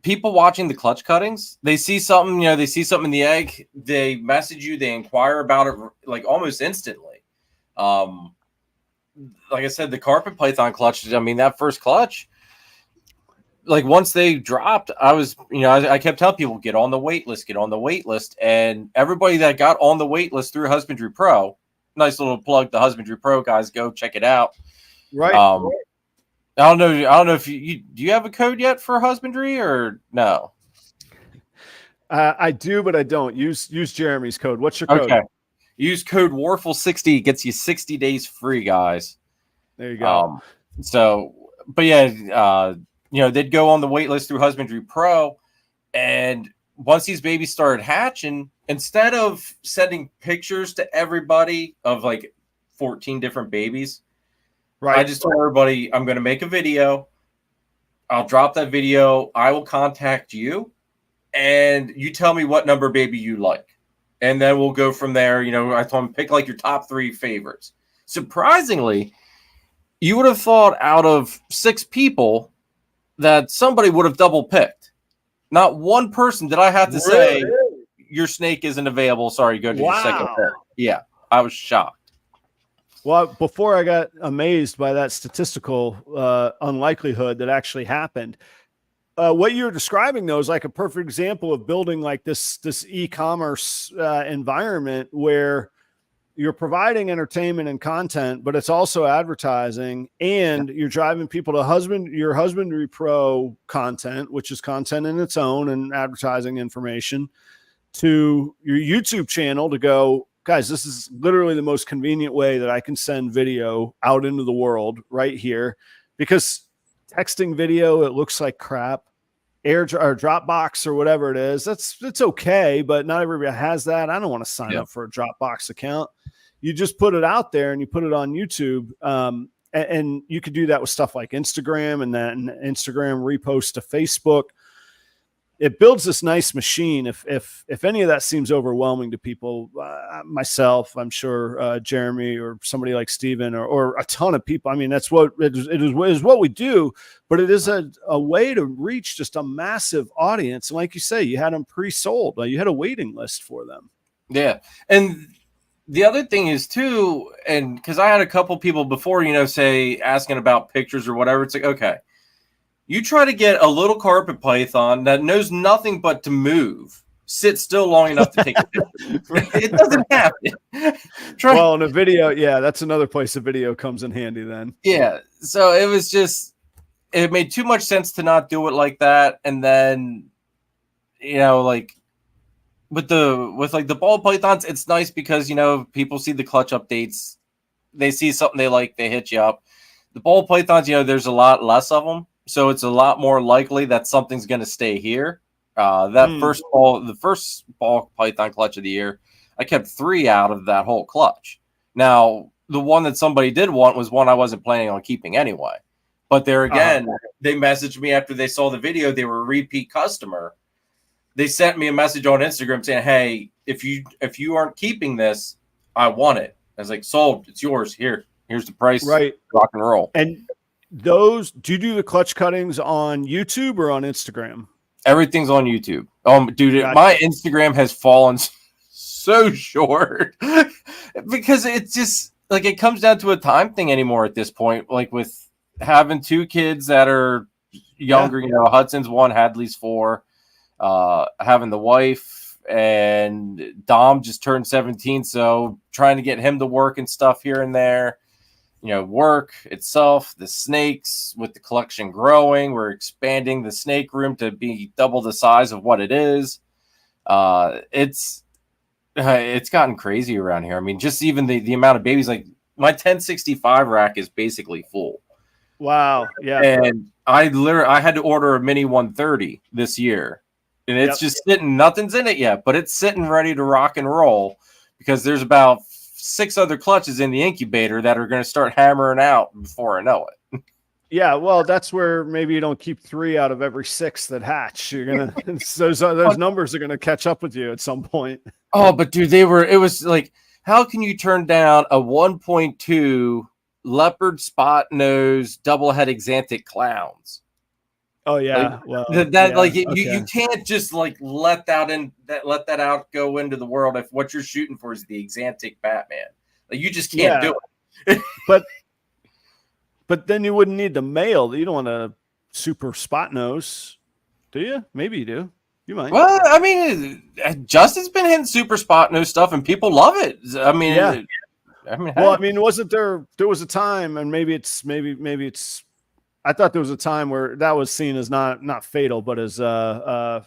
people watching the clutch cuttings, they see something, they see something in the egg, they message you, they inquire about it almost instantly. Like I said, the carpet python clutch, I mean, that first clutch, once they dropped, I was, I kept telling people, get on the wait list. And everybody that got on the wait list through Husbandry Pro, nice little plug, the Husbandry Pro guys, go check it out. Right. I don't know if you do you have a code yet for Husbandry or no? I do, but I don't. Use Jeremy's code. What's your code? Okay. Use code Warfel 60, gets you 60 days free, guys. There you go. But yeah, they'd go on the wait list through Husbandry Pro, and once these babies started hatching, instead of sending pictures to everybody of like 14 different babies, I just told everybody, I'm going to make a video. I'll drop that video. I will contact you, and you tell me what number baby you like. And then we'll go from there. I told them, pick like your top 3 favorites. Surprisingly, you would have thought out of 6 people that somebody would have double picked. Not one person did I have to say, your snake isn't available. Sorry, go to your second pair. Yeah, I was shocked. Well, before I got amazed by that statistical unlikelihood that actually happened, what you're describing, though, is like a perfect example of building like this e-commerce environment where you're providing entertainment and content, but it's also advertising, and you're driving people to your Husbandry Pro content, which is content in its own and advertising information, to your YouTube channel to go, guys, this is literally the most convenient way that I can send video out into the world right here, because texting video, it looks like crap. Or Dropbox or whatever it is, it's okay, but not everybody has that. I don't want to sign up for a Dropbox account. You just put it out there and you put it on YouTube. And you could do that with stuff like Instagram, and then Instagram repost to Facebook. It builds this nice machine. If any of that seems overwhelming to people, myself, I'm sure Jeremy or somebody like Steven or a ton of people. I mean, that's what it is what we do, but it is a way to reach just a massive audience. And like you say, you had them pre-sold. You had a waiting list for them. Yeah. And the other thing is too, and because I had a couple people before, say asking about pictures or whatever, it's like, okay, you try to get a little carpet python that knows nothing but to move, sit still long enough to take a picture. It doesn't happen. Well, in a video, that's another place a video comes in handy then. Yeah. So it was just, it made too much sense to not do it like that. And then, like with the ball pythons, it's nice because, people see the clutch updates. They see something they like, they hit you up. The ball pythons, there's a lot less of them. So it's a lot more likely that something's going to stay here. The first ball python clutch of the year, I kept 3 out of that whole clutch. Now, the one that somebody did want was one I wasn't planning on keeping anyway. But there again, they messaged me after they saw the video. They were a repeat customer. They sent me a message on Instagram saying, hey, if you aren't keeping this, I want it. I was like, sold. It's yours. Here's the price. Right. Rock and roll. And do you do the clutch cuttings on YouTube or on Instagram? Everything's on YouTube. Dude, gotcha. My Instagram has fallen so short because it's just like it comes down to a time thing anymore at this point. Like with having 2 kids that are younger, Hudson's 1, Hadley's 4, having the wife, and Dom just turned 17, so trying to get him to work and stuff here and there. Work itself, the snakes, with the collection growing, we're expanding the snake room to be double the size of what it is. It's gotten crazy around here. I mean, just even the amount of babies, like my 1065 rack is basically full. Wow. Yeah. And I had to order a mini 130 this year, and it's just sitting, nothing's in it yet, but it's sitting ready to rock and roll because there's about 6 other clutches in the incubator that are going to start hammering out before I know it. Yeah, well, that's where maybe you don't keep 3 out of every 6 that hatch. You're gonna those numbers are gonna catch up with you at some point. Oh, but dude, it was like, how can you turn down a 1.2 leopard spot nose double head exantic clowns? Oh yeah, you can't just like let that out go into the world if what you're shooting for is the exantic Batman. Like you just can't do it. But then you wouldn't need the male. You don't want a super spot nose, do you? Maybe you do. You might. Well, I mean, Justin's been hitting super spot nose stuff, and people love it. I mean, yeah. Well, I mean, wasn't there was a time, and maybe it's I thought there was a time where that was seen as not fatal, but as I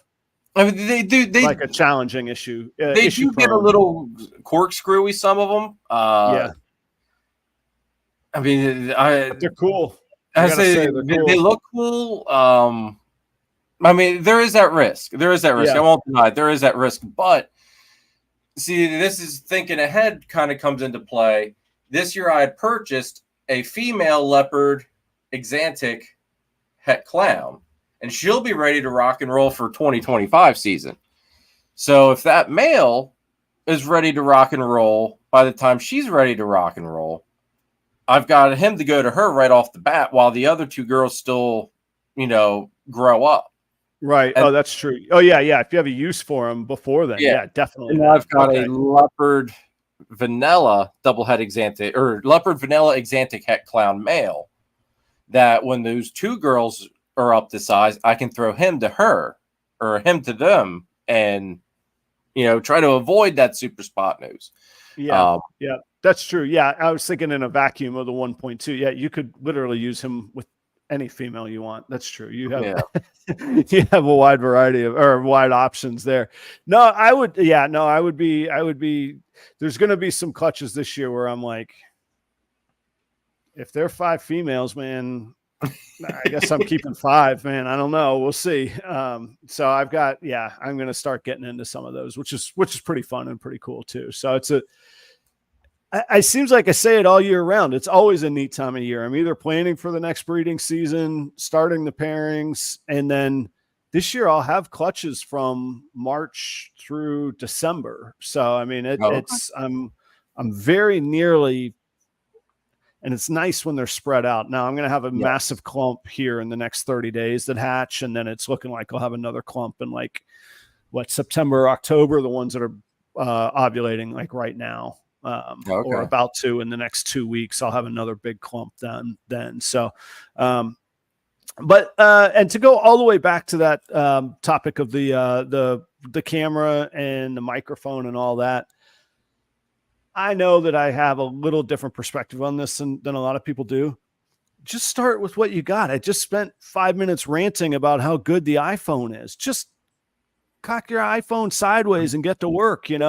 mean, they like a challenging issue. They do get a little corkscrewy, some of them. Yeah. I mean, they're cool. I I gotta say say they're cool. they look cool. I mean, there is that risk. There is that risk. Yeah. I won't deny it. There is that risk. But see, this is thinking ahead kind of comes into play. This year I had purchased a female leopard exantic het clown, and she'll be ready to rock and roll for 2025 season. So if that male is ready to rock and roll by the time she's ready to rock and roll, I've got him to go to her right off the bat while the other two girls still, grow up. Right. And, that's true. Oh yeah. If you have a use for them before then, yeah definitely. And I've got a leopard vanilla double het exantic or leopard vanilla exantic het clown male that when those two girls are up to size, I can throw him to her or him to them and, try to avoid that super spot nose. Yeah. That's true. Yeah. I was thinking in a vacuum of the 1.2. Yeah. You could literally use him with any female you want. That's true. You have, you have a wide variety of, wide options there. No, I would be, there's going to be some clutches this year where I'm like, if they're 5 females, man, I guess I'm keeping 5, man. I don't know. We'll see. So I've got, I'm going to start getting into some of those, which is pretty fun and pretty cool too. So it seems like I say it all year round. It's always a neat time of year. I'm either planning for the next breeding season, starting the pairings, and then this year I'll have clutches from March through December. So, I mean, I'm very nearly, and it's nice when they're spread out. Now I'm going to have a massive clump here in the next 30 days that hatch. And then it's looking like I'll have another clump in September, October, the ones that are ovulating like right now. Or about to in the next 2 weeks, I'll have another big clump then. So, and to go all the way back to that topic of the camera and the microphone and all that, I know that I have a little different perspective on this than a lot of people do. Just start with what you got. I just spent 5 minutes ranting about how good the iPhone is. Just cock your iPhone sideways and get to work. We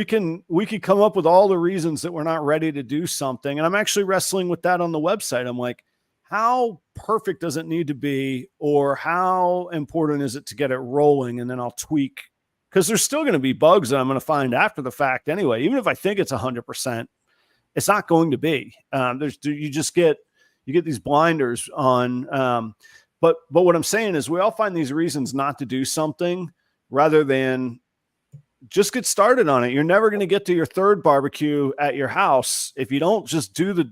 can come up with all the reasons that we're not ready to do something. And I'm actually wrestling with that on the website. I'm like, how perfect does it need to be? Or how important is it to get it rolling? And then I'll tweak, because there's still going to be bugs that I'm going to find after the fact anyway. Even if I think it's 100%, it's not going to be. You get these blinders on, But what I'm saying is we all find these reasons not to do something rather than just get started on it. You're never going to get to your 3rd barbecue at your house if you don't just do the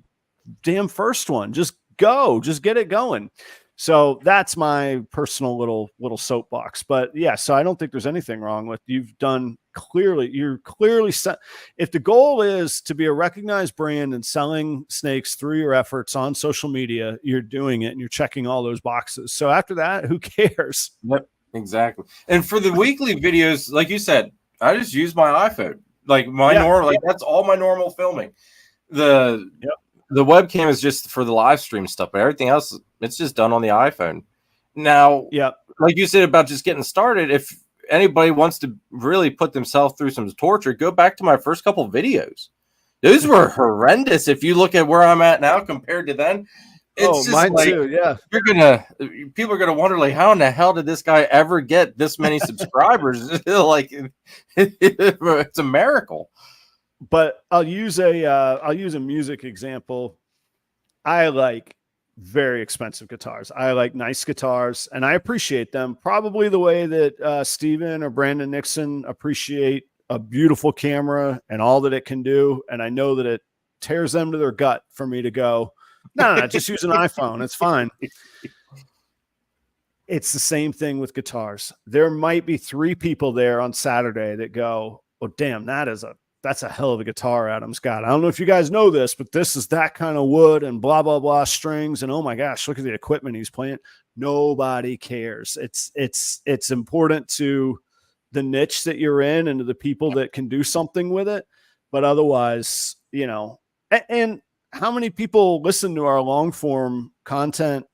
damn first one. Just get it going. So that's my personal little soapbox. But so I don't think there's anything wrong with you've done clearly. You're clearly set. If the goal is to be a recognized brand and selling snakes through your efforts on social media, you're doing it and you're checking all those boxes. So after that, who cares? Yep, exactly. And for the weekly videos, like you said, I just use my iPhone, like that's all my normal filming. The webcam is just for the live stream stuff, but everything else, it's just done on the iPhone. Now, like you said about just getting started, if anybody wants to really put themselves through some torture, go back to my first couple videos. Those were horrendous. If you look at where I'm at now compared to then, it's just mine too. Yeah, people are gonna wonder, like, how in the hell did this guy ever get this many subscribers? Like, it's a miracle. But I'll use a music example. I like very expensive guitars. I like nice guitars, and I appreciate them probably the way that Steven or Brandon Nixon appreciate a beautiful camera and all that it can do. And I know that it tears them to their gut for me to go, no, just use an iPhone. It's fine. It's the same thing with guitars. There might be 3 people there on Saturday that go, oh, damn, that's a hell of a guitar Adam's got. I don't know if you guys know this, but this is that kind of wood and blah, blah, blah strings. And oh my gosh, look at the equipment he's playing. Nobody cares. It's important to the niche that you're in and to the people that can do something with it. But otherwise, and how many people listen to our long form content?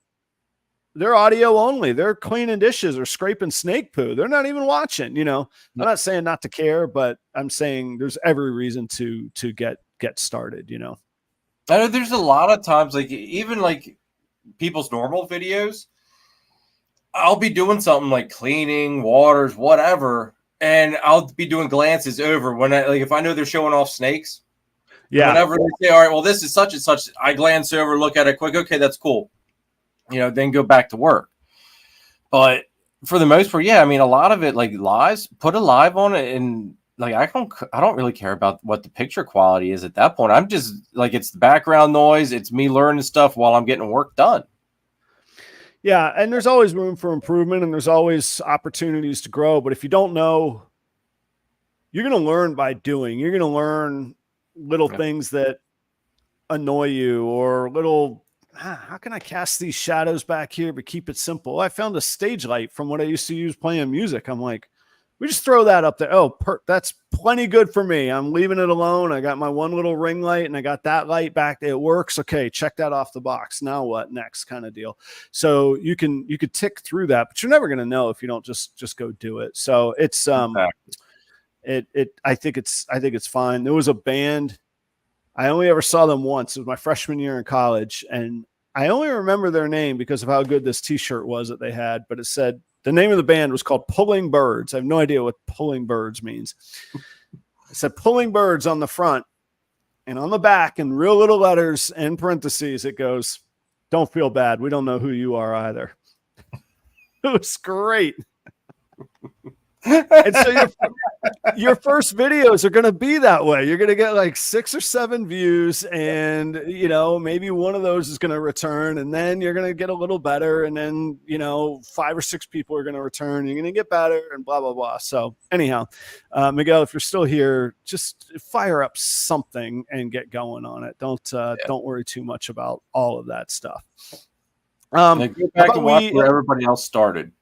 They're audio only. They're cleaning dishes or scraping snake poo. They're not even watching, I'm not saying not to care, but I'm saying there's every reason to get started, I know there's a lot of times, like, even like people's normal videos, I'll be doing something like cleaning, waters, whatever, and I'll be doing glances over when if I know they're showing off snakes. Yeah. Whenever they say, all right, well, this is such and such, I glance over, look at it quick. Okay, that's cool. Then go back to work. But for the most part, yeah, I mean, a lot of it, like lives, put a live on it, and like I don't really care about what the picture quality is at that point. I'm just like, it's the background noise, it's me learning stuff while I'm getting work done. Yeah, and there's always room for improvement, and there's always opportunities to grow. But if you don't know, you're going to learn by doing. You're going to learn little things that annoy you, or little, how can I cast these shadows back here but keep it simple? I found a stage light from what I used to use playing music. I'm like, we just throw that up there. Oh, that's plenty good for me. I'm leaving it alone. I got my one little ring light, and I got that light back. It works. Okay, check that off the box. Now what next, kind of deal. So you could tick through that, but you're never going to know if you don't just go do it. So it's I think it's fine. There was a band, I only ever saw them once. It was my freshman year in college, and I only remember their name because of how good this T-shirt was that they had. But it said, the name of the band was called Pulling Birds. I have no idea what Pulling Birds means. It said Pulling Birds on the front, and on the back in real little letters in parentheses, it goes, "Don't feel bad. We don't know who you are either." It was great. And so your first videos are going to be that way. You're going to get like 6 or 7 views, and maybe one of those is going to return, and then you're going to get a little better, and then 5 or 6 people are going to return. You're going to get better, and blah blah blah. So anyhow, Miguel, if you're still here, just fire up something and get going on it. Don't worry too much about all of that stuff. Go back and watch where everybody else started.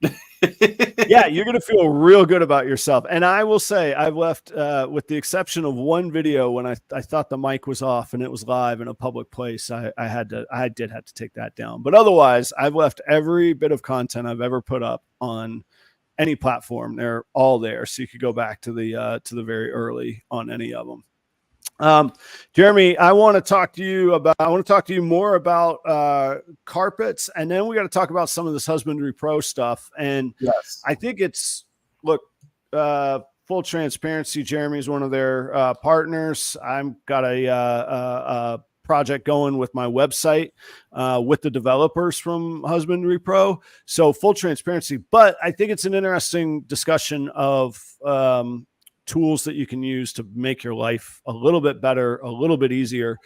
Yeah, you're going to feel real good about yourself. And I will say, I've left, with the exception of one video when I thought the mic was off and it was live in a public place, I did have to take that down. But otherwise, I've left every bit of content I've ever put up on any platform. They're all there, so you could go back to the very early on any of them. Jeremy, I want to talk to you more about carpets, and then we got to talk about some of this Husbandry Pro stuff. And yes, I think full transparency, Jeremy is one of their partners. I've got a project going with my website with the developers from Husbandry Pro. So full transparency, but I think it's an interesting discussion of tools that you can use to make your life a little bit better, a little bit easier.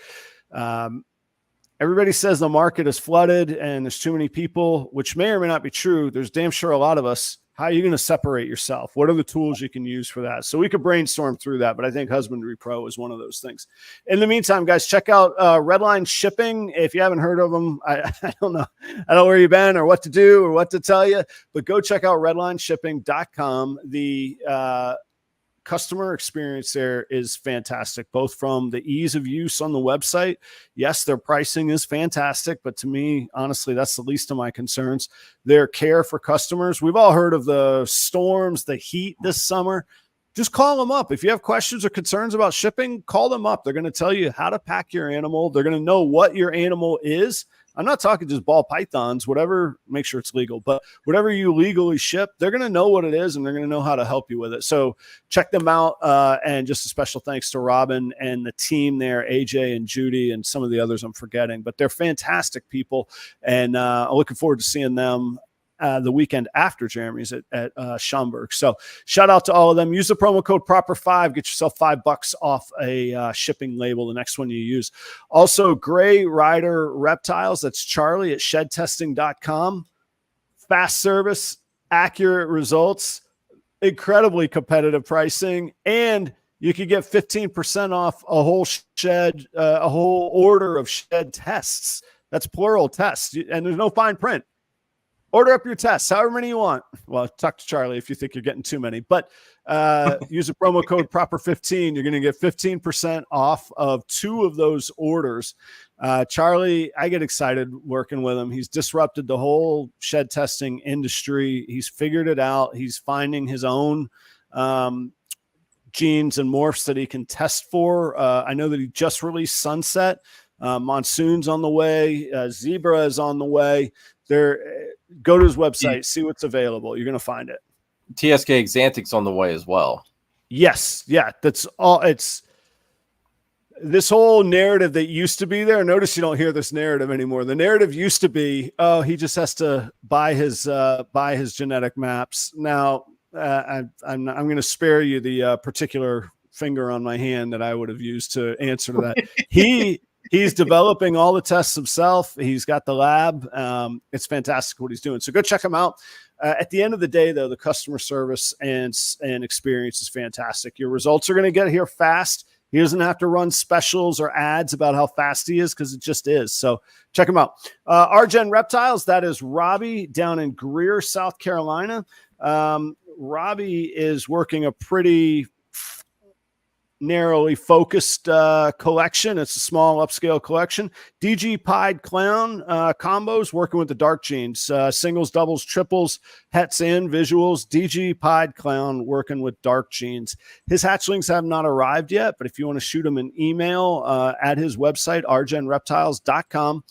Everybody says the market is flooded and there's too many people, which may or may not be true. There's damn sure a lot of us. How are you going to separate yourself? What are the tools you can use for that? So we could brainstorm through that, but I think Husbandry Pro is one of those things. In the meantime, guys, check out REDLINE Shipping. If you haven't heard of them, I don't know. I don't know where you've been or what to do or what to tell you, but go check out redlineshipping.com. The customer experience there is fantastic, both from the ease of use on the website. Yes, their pricing is fantastic, but to me, honestly, that's the least of my concerns. Their care for customers. We've all heard of the storms, the heat this summer. Just call them up. If you have questions or concerns about shipping, call them up. They're going to tell you how to pack your animal. They're going to know what your animal is. I'm not talking just ball pythons, whatever, make sure it's legal, but whatever you legally ship, they're going to know what it is and they're going to know how to help you with it. So check them out. And just a special thanks to Robin and the team there, AJ and Judy and some of the others I'm forgetting, but they're fantastic people. And I'm looking forward to seeing them the weekend after Jeremy's at Schaumburg. So shout out to all of them. Use the promo code proper5, get yourself $5 off a shipping label, the next one you use. Also, Gray Rider Reptiles, that's Charlie at shedtesting.com. Fast service, accurate results, incredibly competitive pricing, and you could get 15% off a whole shed, a whole order of shed tests. That's plural tests, and there's no fine print. Order up your tests, however many you want. Well, talk to Charlie if you think you're getting too many. But use the promo code proper15. You're going to get 15% off of 2 of those orders. Charlie, I get excited working with him. He's disrupted the whole shed testing industry. He's figured it out. He's finding his own genes and morphs that he can test for. I know that he just released Sunset. Monsoon's on the way. Zebra is on the way. Go to his website, see what's available. You're going to find it. TSK Xanthic's on the way as well. Yes. Yeah. That's all. It's this whole narrative that used to be there. Notice you don't hear this narrative anymore. The narrative used to be, oh, he just has to buy his genetic maps. Now I'm going to spare you the particular finger on my hand that I would have used to answer to that. He's developing all the tests himself. He's got the lab. It's fantastic what he's doing. So go check him out. At the end of the day, though, the customer service and experience is fantastic. Your results are going to get here fast. He doesn't have to run specials or ads about how fast he is because it just is. So check him out. RGen Reptiles, that is Robbie down in Greer, South Carolina. Robbie is working a pretty narrowly focused collection. It's a small upscale collection. DG Pied Clown combos, working with the dark genes, singles, doubles, triples, hets and visuals. DG Pied Clown working with dark genes. His hatchlings have not arrived yet, but if you want to shoot him an email at his website, rgenreptiles.com,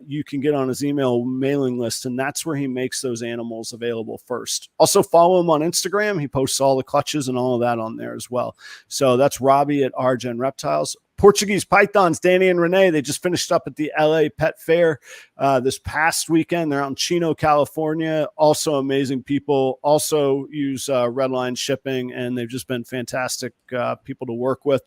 you can get on his email mailing list, and that's where he makes those animals available first. Also follow him on Instagram. He posts all the clutches and all of that on there as well. So that's Robbie at RGen Reptiles. Portuguese Pythons, Danny and Renee, they just finished up at the LA Pet Fair this past weekend. They're out in Chino, California. Also amazing people, also use REDLINE shipping, and they've just been fantastic people to work with.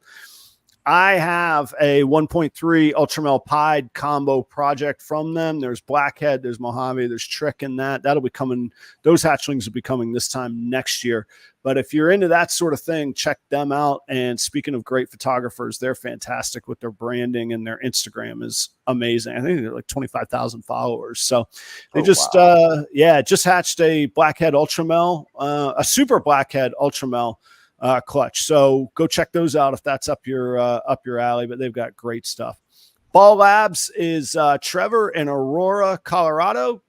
I have a 1.3 Ultramel Pied combo project from them. There's Blackhead, there's Mojave, there's Trick in that. That'll be coming. Those hatchlings will be coming this time next year. But if you're into that sort of thing, check them out. And speaking of great photographers, they're fantastic with their branding, and their Instagram is amazing. I think they're like 25,000 followers. So they just hatched a Blackhead Ultramel, a super Blackhead Ultramel clutch. So go check those out if that's up your alley, but they've got great stuff. Ball Labs is Trevor in Aurora, Colorado.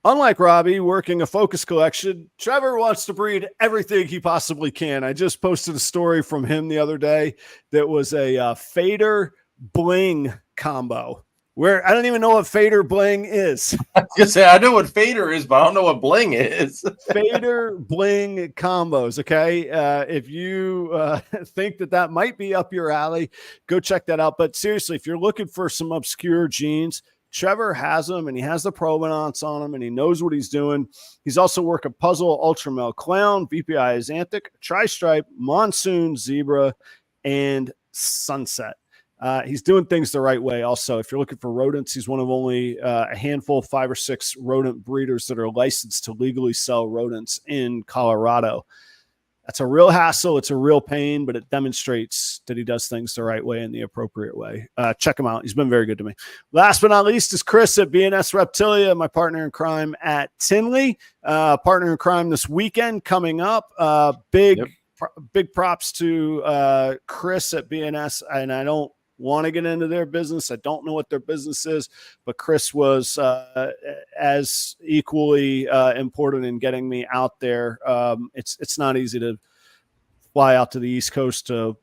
Unlike Robbie working a focus collection, Trevor wants to breed everything he possibly can. I just posted a story from him the other day that was a fader bling combo, where I don't even know what fader bling is. I was gonna say I know what fader is, but I don't know what bling is. Fader bling combos. Okay, if you think that might be up your alley, go check that out. But seriously, if you're looking for some obscure genes, Trevor has them, and he has the provenance on them, and he knows what he's doing. He's also working Puzzle, Ultramel Clown, VPI Xanthic, Tri-Stripe, Monsoon, Zebra, and Sunset. He's doing things the right way. Also, if you're looking for rodents, he's one of only a handful, 5 or 6 rodent breeders that are licensed to legally sell rodents in Colorado. That's a real hassle. It's a real pain, but it demonstrates that he does things the right way and the appropriate way. Check him out. He's been very good to me. Last but not least is Chris at B and S Reptilia, my partner in crime at Tinley. Partner in crime this weekend coming up. Big props to Chris at B and S, and I don't want to get into their business. I don't know what their business is, but Chris was as equally important in getting me out there. It's not easy to fly out to the East Coast to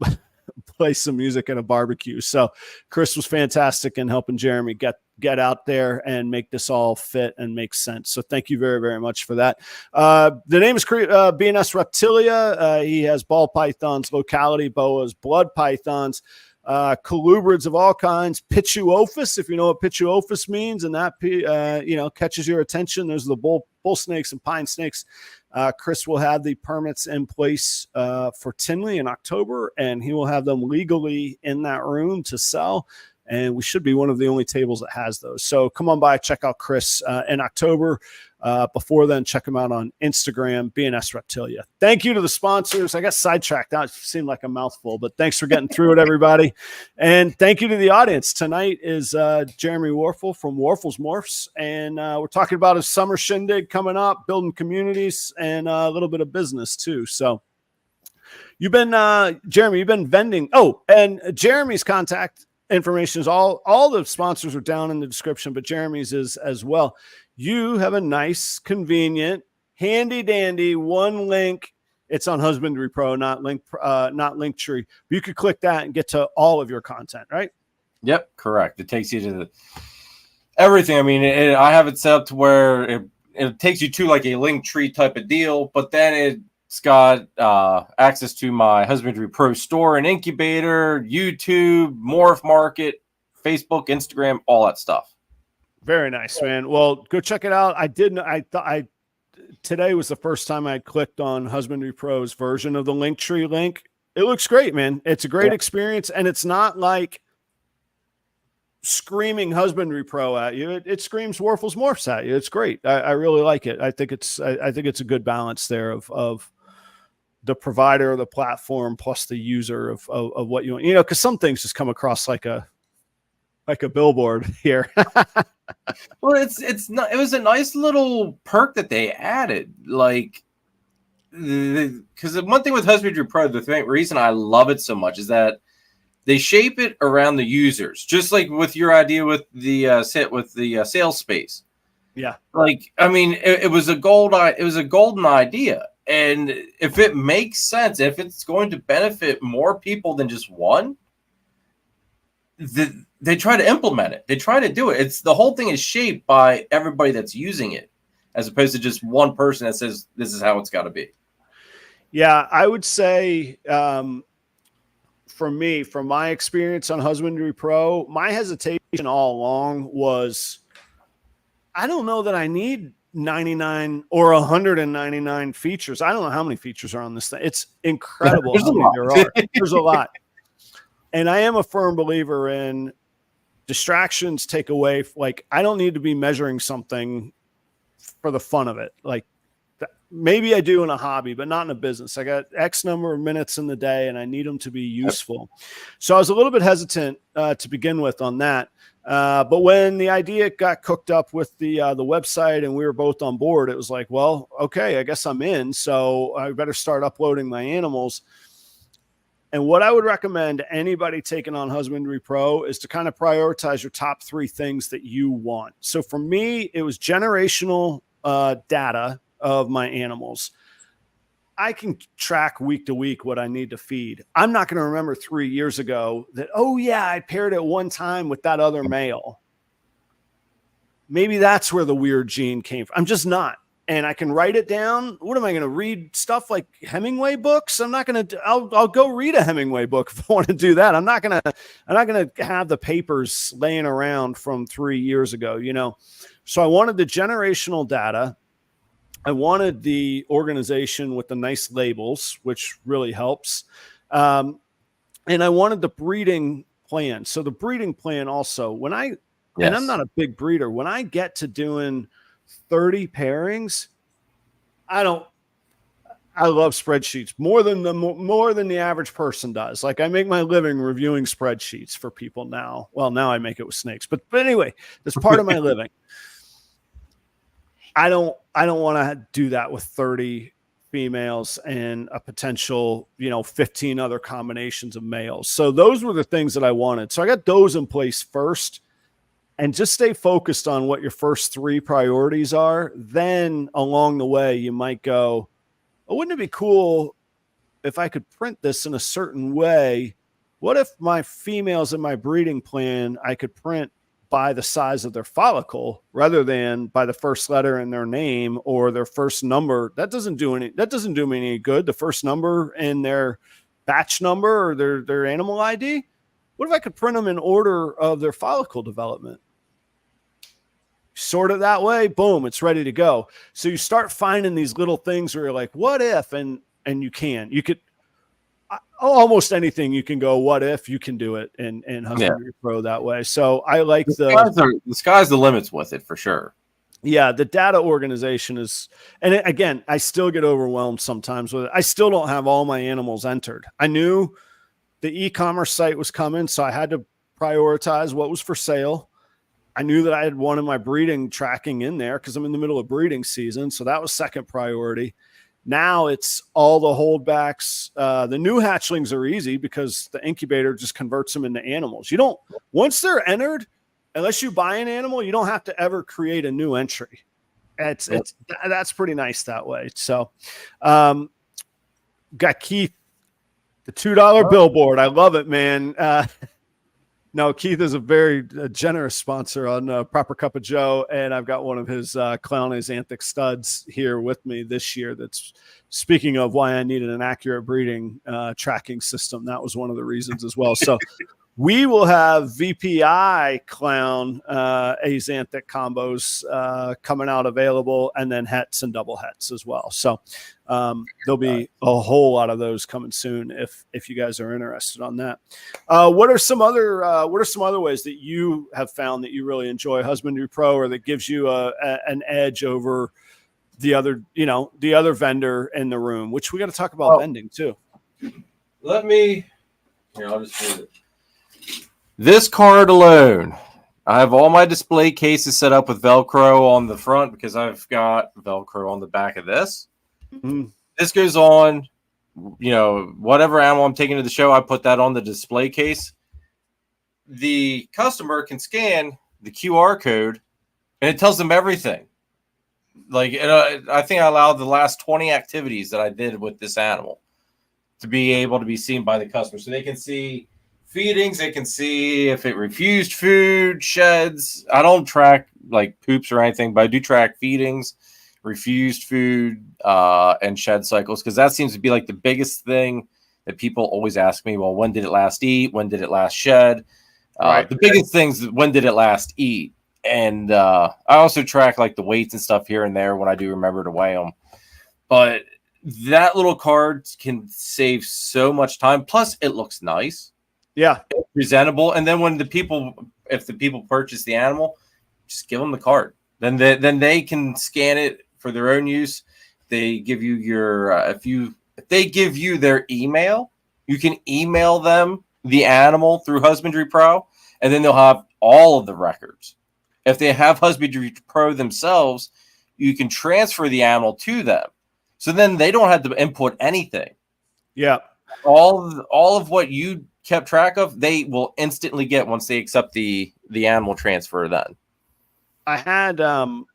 play some music at a barbecue. So Chris was fantastic in helping Jeremy get out there and make this all fit and make sense. So thank you very, very much for that. The name is B and S Reptilia. He has ball pythons, locality boas, blood pythons, colubrids of all kinds, Pituophis, if you know what Pituophis means, and that catches your attention. Those are the bull snakes and pine snakes. Chris will have the permits in place for Tinley in October, and he will have them legally in that room to sell. And we should be one of the only tables that has those. So come on by, check out Chris in October. Before then, check him out on Instagram, B and S Reptilia. Thank you to the sponsors. I got sidetracked. That seemed like a mouthful, but thanks for getting through it, everybody. And thank you to the audience. Tonight is Jeremy Warful from Warfel's Morphs, and we're talking about his summer shindig coming up, building communities, and a little bit of business too. So you've been, Jeremy, you've been vending. Oh, and Jeremy's contact information is all the sponsors are down in the description, but Jeremy's is as well. You have a nice, convenient, handy dandy one link It's on Husbandry Pro, not LinkTree. You could click that and get to all of your content, right? Yep, correct. It takes you to everything. I mean, I have it set up to where it takes you to like a LinkTree type of deal, but then it's got access to my Husbandry Pro store and incubator, YouTube, Morph Market, Facebook, Instagram, all that stuff. Very nice, man. Well, go check it out. Today was the first time I clicked on Husbandry Pro's version of the LinkTree link. It looks great, man. It's a great experience, and it's not like screaming Husbandry Pro at you. It screams Warfel's Morphs at you. It's great. I really like it. I think it's a good balance there of the provider of the platform plus the user of what you want. You know, because some things just come across like a billboard here. Well, it's not. It was a nice little perk that they added, like, because the one thing with Husbandry Pro, the reason I love it so much is that they shape it around the users, just like with your idea with the sales space. Yeah, like I mean, it was a golden idea, and if it makes sense, if it's going to benefit more people than just one, they try to implement it. They try to do it. It's the whole thing is shaped by everybody that's using it, as opposed to just one person that says this is how it's got to be. Yeah, I would say for me, from my experience on Husbandry Pro, my hesitation all along was I don't know that I need 99 or 199 features. I don't know how many features are on this thing. It's incredible how many there are. There's a lot. And I am a firm believer in distractions take away. Like, I don't need to be measuring something for the fun of it. Like, maybe I do in a hobby, but not in a business. I got X number of minutes in the day and I need them to be useful. So I was a little bit hesitant to begin with on that. But when the idea got cooked up with the website and we were both on board, it was like, well, okay, I guess I'm in. So I better start uploading my animals. And what I would recommend anybody taking on Husbandry Pro is to kind of prioritize your top 3 things that you want. So for me, it was generational data of my animals. I can track week to week what I need to feed. I'm not going to remember 3 years ago that, oh yeah, I paired it one time with that other male. Maybe that's where the weird gene came from. I'm just not. And I can write it down. What am I going to read? Stuff like Hemingway books? I'm not going to. I'll go read a Hemingway book if I want to do that. I'm not going to have the papers laying around from 3 years ago. You know, so I wanted the generational data. I wanted the organization with the nice labels, which really helps. And I wanted the breeding plan. So the breeding plan also. And I'm not a big breeder. When I get to doing 30 pairings, I love spreadsheets more than the average person does. Like, I make my living reviewing spreadsheets for people now. Well, now I make it with snakes, but anyway, that's part of my living. I don't want to do that with 30 females and a potential, 15 other combinations of males. So those were the things that I wanted. So I got those in place first. And just stay focused on what your first 3 priorities are. Then along the way, you might go, oh, wouldn't it be cool if I could print this in a certain way? What if my females in my breeding plan, I could print by the size of their follicle rather than by the first letter in their name or their first number? That doesn't do me any good. The first number in their batch number or their animal ID. What if I could print them in order of their follicle development? Sort it that way, boom, it's ready to go. So you start finding these little things where you're like, what if? And you could almost anything you can go, what if? You can do it in Husbandry Pro that way. So I like the sky's the limits with it for sure. Yeah, the data organization is, and again, I still get overwhelmed sometimes with it. I still don't have all my animals entered. I knew the e-commerce site was coming, so I had to prioritize what was for sale. I knew that I had one of my breeding tracking in there because I'm in the middle of breeding season. So that was second priority. Now it's all the holdbacks. The new hatchlings are easy because the incubator just converts them into animals. Once they're entered, unless you buy an animal, you don't have to ever create a new entry. That's pretty nice that way. So got Keith, the $2 billboard. I love it, man. No, Keith is a very generous sponsor on Proper Cup of Joe, and I've got one of his Clown Axanthic studs here with me this year. That's speaking of why I needed an accurate breeding tracking system. That was one of the reasons as well. So we will have VPI Clown Axanthic combos coming out available, and then hets and double hets as well. So there'll be a whole lot of those coming soon if you guys are interested on that. What are some other ways that you have found that you really enjoy Husbandry Pro, or that gives you an edge over the other vendor in the room? Which we got to talk about vending too. I'll just do it. This card alone, I have all my display cases set up with Velcro on the front because I've got Velcro on the back of this. Mm-hmm. This goes on, whatever animal I'm taking to the show, I put that on the display case. The customer can scan the QR code and it tells them everything. I think I allowed the last 20 activities that I did with this animal to be able to be seen by the customer. So they can see feedings, they can see if it refused food, sheds. I don't track like poops or anything, but I do track feedings, refused food, and shed cycles, because that seems to be like the biggest thing that people always ask me. Well, when did it last eat? When did it last shed? The biggest things, when did it last eat? And I also track like the weights and stuff here and there when I do remember to weigh them. But that little card can save so much time. Plus, it looks nice. Yeah, it's presentable. And then if the people purchase the animal, just give them the card. Then they can scan it for their own use. They give you your if they give you their email, you can email them the animal through Husbandry Pro, and then they'll have all of the records. If they have Husbandry Pro themselves, you can transfer the animal to them. So then they don't have to input anything. Yeah. All of what you kept track of, they will instantly get once they accept the animal transfer then. I had, and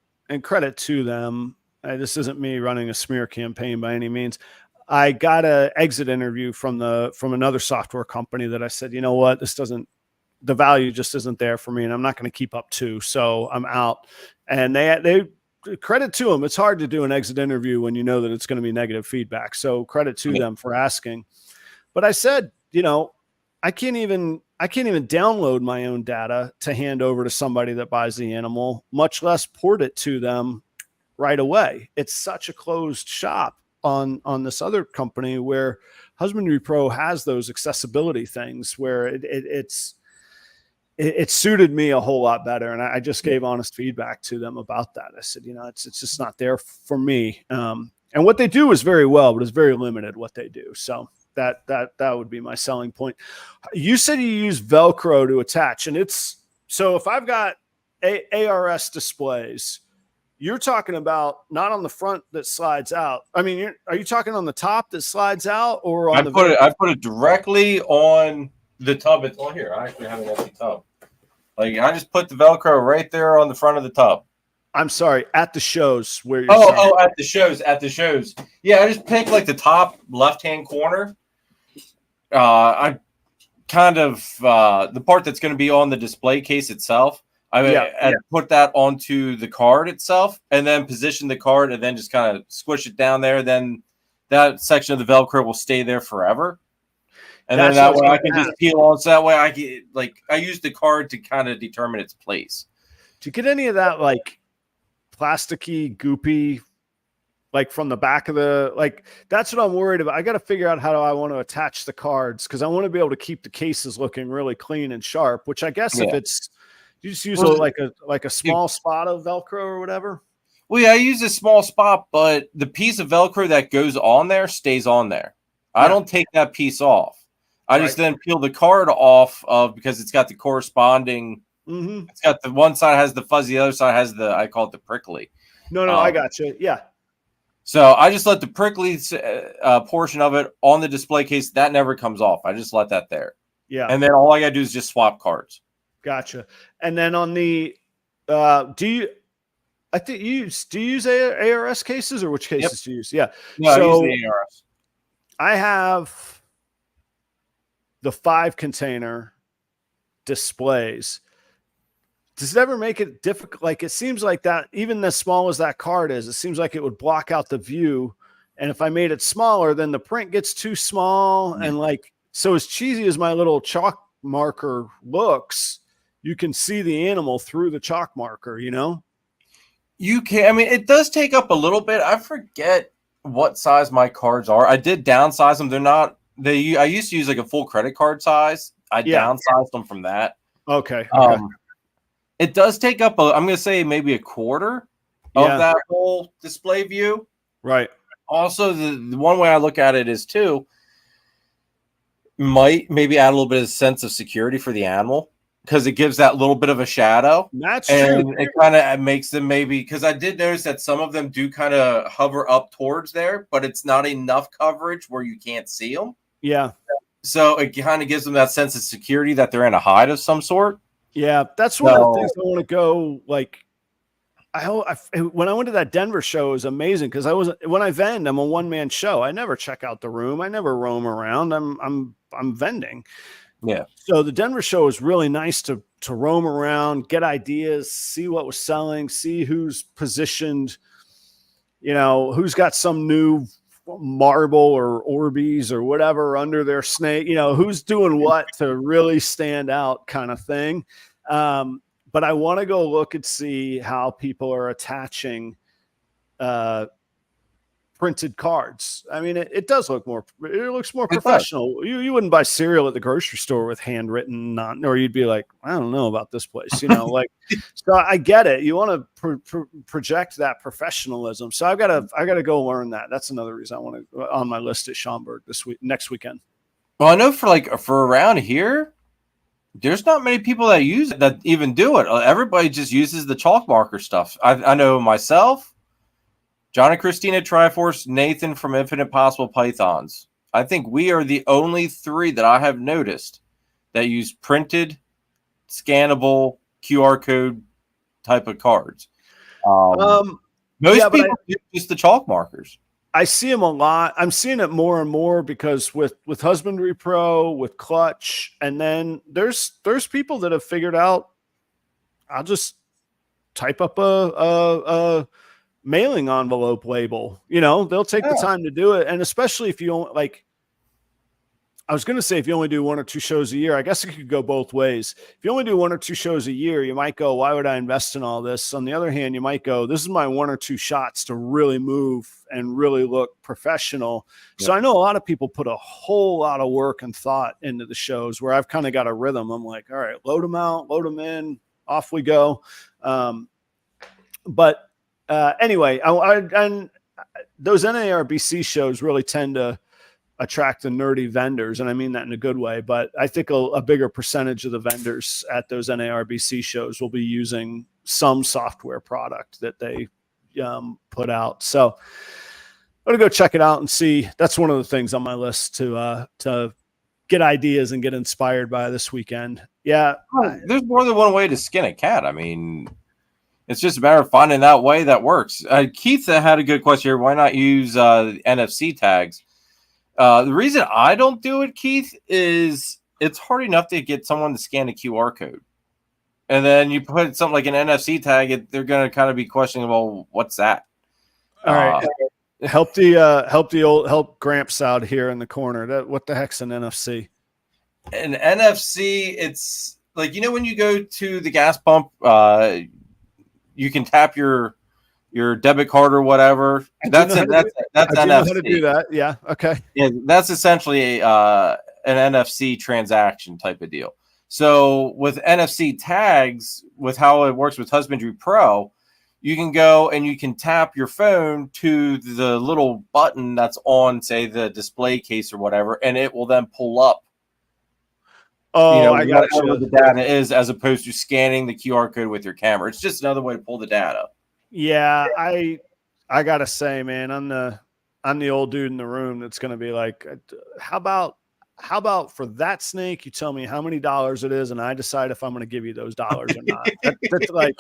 credit to them, this isn't me running a smear campaign by any means. I got an exit interview from another software company that I said, you know what, the value just isn't there for me, and I'm not going to keep up to, so I'm out. And they credit to them. It's hard to do an exit interview when you know that it's going to be negative feedback. So credit to them for asking. But I said, I can't even download my own data to hand over to somebody that buys the animal, much less port it to them right away. It's such a closed shop on this other company, where Husbandry Pro has those accessibility things where it suited me a whole lot better. And I just gave honest feedback to them about that. I said, it's just not there for me. And what they do is very well, but it's very limited what they do. So that would be my selling point. You said you use Velcro to attach, and so if I've got ARS displays, you're talking about not on the front that slides out. I mean, are you talking on the top that slides out, or on I put it directly on the tub. It's on here. I actually have an empty tub. Like, I just put the Velcro right there on the front of the tub. I'm sorry, at the shows where you're at the shows. Yeah, I just picked like the top left-hand corner. I kind of the part that's going to be on the display case itself. I put that onto the card itself, and then position the card, and then just kind of squish it down there. Then that section of the Velcro will stay there forever. And then that way I can just peel on. So that way I use the card to kind of determine its place. Do you get any of that like plasticky, goopy, like from the back of that's what I'm worried about. I got to figure out how I want to attach the cards, because I want to be able to keep the cases looking really clean and sharp, which I guess if it's, you just use like a small spot of Velcro or whatever. Well, yeah, I use a small spot, but the piece of Velcro that goes on there stays on there. I don't take that piece off. I just then peel the card off because it's got the corresponding. Mm-hmm. It's got the one side has the fuzzy, the other side has I call it the prickly. No, I got you. Yeah. So I just let the prickly portion of it on the display case. That never comes off. I just let that there. Yeah. And then all I got to do is just swap cards. Gotcha. And then on the, do you use ARS cases, or which cases do you use? Yeah. No, I use the ARS. I have the 5 container displays. Does it ever make it difficult? Like, it seems like that, even as small as that card is, it seems like it would block out the view. And if I made it smaller, then the print gets too small. And like, so as cheesy as my little chalk marker looks, you can see the animal through the chalk marker, you know? You can, I mean, it does take up a little bit. I forget what size my cards are. I did downsize them. They're not, I used to use like a full credit card size. I downsized them from that. Okay. It does take up, I'm going to say maybe a quarter of that whole display view. Right. Also, the one way I look at it is too, might maybe add a little bit of sense of security for the animal, because it gives that little bit of a shadow. That's and true. It kind of makes them maybe, because I did notice that some of them do kind of hover up towards there, but it's not enough coverage where you can't see them. Yeah. So it kind of gives them that sense of security that they're in a hide of some sort. Yeah. That's one of the things I want to go, like, when I went to that Denver show, it was amazing, because when I vend, I'm a one-man show. I never check out the room. I never roam around. I'm vending. Yeah. So the Denver show was really nice to roam around, get ideas, see what was selling, see who's positioned, you know, who's got some new marble or Orbeez or whatever under their snake, you know, who's doing what to really stand out, kind of thing. But I want to go look and see how people are attaching printed cards. I mean, it does look more, it looks more professional. You wouldn't buy cereal at the grocery store with handwritten, or you'd be like, I don't know about this place, you know, like, so I get it. You want to project that professionalism. So I gotta go learn that. That's another reason I want to, on my list at Schaumburg next weekend. Well, I know for around here, there's not many people that use it, that even do it. Everybody just uses the chalk marker stuff. I know myself, John and Christina Triforce, Nathan from Infinite Possible Pythons. I think we are the only 3 that I have noticed that use printed, scannable QR code type of cards. Most people use the chalk markers. I see them a lot. I'm seeing it more and more because with Husbandry Pro, with Clutch, and then there's people that have figured out, I'll just type up a mailing envelope label. You know, they'll take the time to do it. And especially if you don't, like, I was going to say, if you only do 1 or 2 shows a year, I guess it could go both ways. If you only do 1 or 2 shows a year, you might go, why would I invest in all this? On the other hand, you might go, this is my 1 or 2 shots to really move and really look professional. Yeah. So I know a lot of people put a whole lot of work and thought into the shows, where I've kind of got a rhythm. I'm like, all right, load them out, load them in, off we go. Anyway, and those NARBC shows really tend to attract the nerdy vendors, and I mean that in a good way. But I think a bigger percentage of the vendors at those NARBC shows will be using some software product that they put out. So I'm gonna go check it out and see. That's one of the things on my list to get ideas and get inspired by this weekend. Yeah, there's more than one way to skin a cat. I mean, it's just a matter of finding that way that works. Keith had a good question here. Why not use NFC tags? The reason I don't do it, Keith, is it's hard enough to get someone to scan a QR code. And then you put something like an NFC tag, they're going to kind of be questioning, well, what's that? All right. Help Gramps out here in the corner. What the heck's an NFC? An NFC, it's like, you know, when you go to the gas pump, you can tap your debit card or whatever. That's NFC. How to do that? Yeah. Okay. Yeah, that's essentially an NFC transaction type of deal. So with NFC tags, with how it works with Husbandry Pro, you can go and you can tap your phone to the little button that's on, say, the display case or whatever, and it will then pull up. Oh, I got what the data is, as opposed to scanning the QR code with your camera. It's just another way to pull the data. Yeah, I gotta say, man, I'm the old dude in the room that's gonna be like, how about for that snake, you tell me how many dollars it is, and I decide if I'm gonna give you those dollars or not. That's like,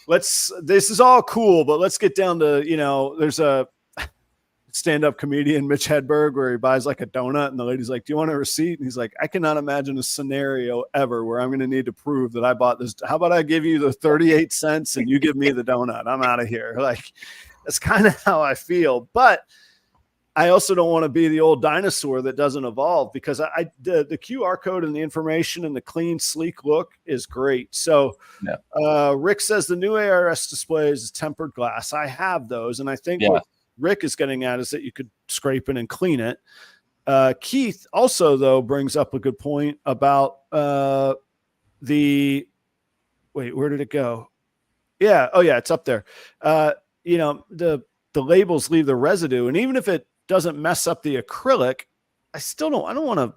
this is all cool, but let's get down to, you know, it's stand-up comedian Mitch Hedberg where he buys like a donut and the lady's like, do you want a receipt? And he's like, I cannot imagine a scenario ever where I'm going to need to prove that I bought this. How about I give you the 38 cents and you give me the donut? I'm out of here. Like, that's kind of how I feel. But I also don't want to be the old dinosaur that doesn't evolve, because the QR code and the information and the clean, sleek look is great. So Rick says the new ARS displays is tempered glass. I have those. And I think what Rick is getting at is that you could scrape it and clean it. Keith also, though, brings up a good point about wait, where did it go? Yeah. Oh, yeah, it's up there. You know, the labels leave the residue. And even if it doesn't mess up the acrylic, I don't want to,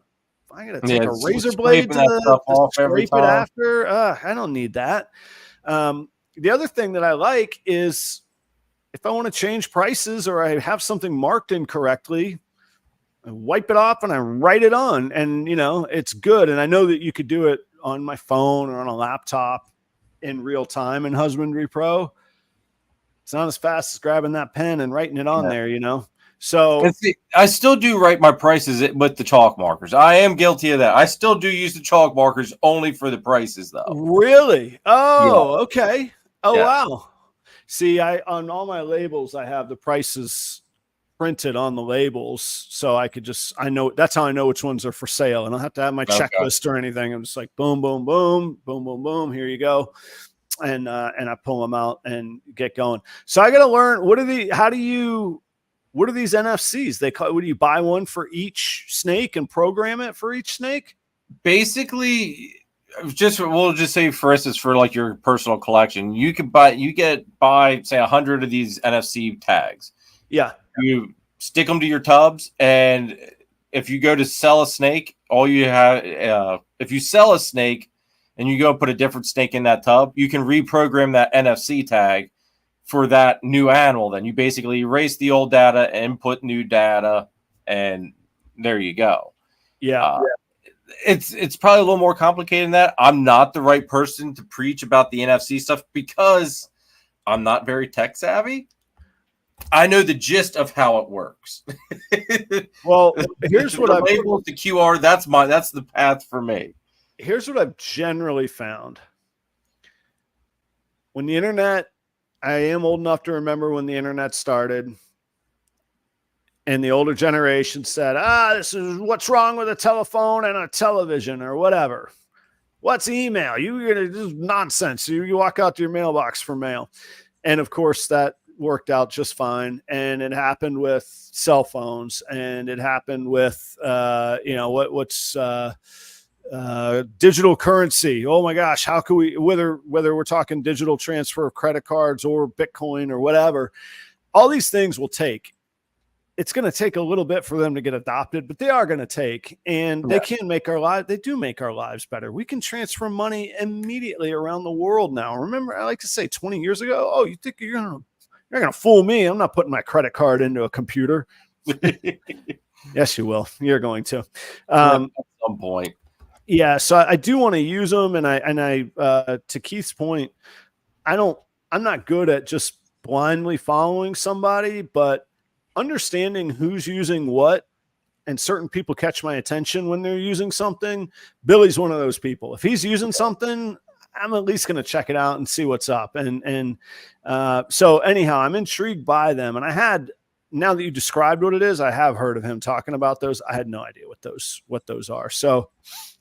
I got to take a razor blade to scrape it after. I don't need that. The other thing that I like is if I want to change prices or I have something marked incorrectly, I wipe it off and I write it on, and you know, it's good. And I know that you could do it on my phone or on a laptop in real time in Husbandry Pro. It's not as fast as grabbing that pen and writing it on there, you know? So I still do write my prices with the chalk markers. I am guilty of that. I still do use the chalk markers only for the prices, though. Really? Oh, okay. Oh, wow. See, on all my labels, I have the prices printed on the labels, so I could I know that's how I know which ones are for sale. And I don't have to have my checklist or anything. I'm just like, boom, boom, boom, boom, boom, boom. Here you go. And I pull them out and get going. So I got to learn, what are these NFCs? Would you buy one for each snake and program it for each snake? Basically, we'll just say, for instance, for like your personal collection, you buy say 100 of these NFC tags. Yeah. You stick them to your tubs, and if you go to sell a snake, all you have, if you sell a snake and you go put a different snake in that tub, you can reprogram that NFC tag for that new animal. Then you basically erase the old data and input new data, and there you go. It's probably a little more complicated than that. I'm not the right person to preach about the NFC stuff because I'm not very tech savvy. I know the gist of how it works. Well, here's what I've labeled the QR. That's the path for me. Here's what I've generally found. When the internet, I am old enough to remember when the internet started, and the older generation said, this is what's wrong with a telephone and a television or whatever. What's email? This is nonsense. You walk out to your mailbox for mail. And of course that worked out just fine. And it happened with cell phones, and it happened with, digital currency. Oh my gosh, how can we, whether we're talking digital transfer of credit cards or Bitcoin or whatever, all these things will take. It's going to take a little bit for them to get adopted, but they are going to take, and they can make our lives. They do make our lives better. We can transfer money immediately around the world now. Remember, I like to say 20 years ago, oh, you think you're going to fool me? I'm not putting my credit card into a computer. Yes, you will. You're going to. At some point. Yeah, so I do want to use them, and I to Keith's point, I'm not good at just blindly following somebody, but understanding who's using what, and certain people catch my attention when they're using something. Billy's one of those people. If he's using something, I'm at least going to check it out and see what's up. And so anyhow, I'm intrigued by them, and now that you described what it is, I have heard of him talking about those. I had no idea what those are. So,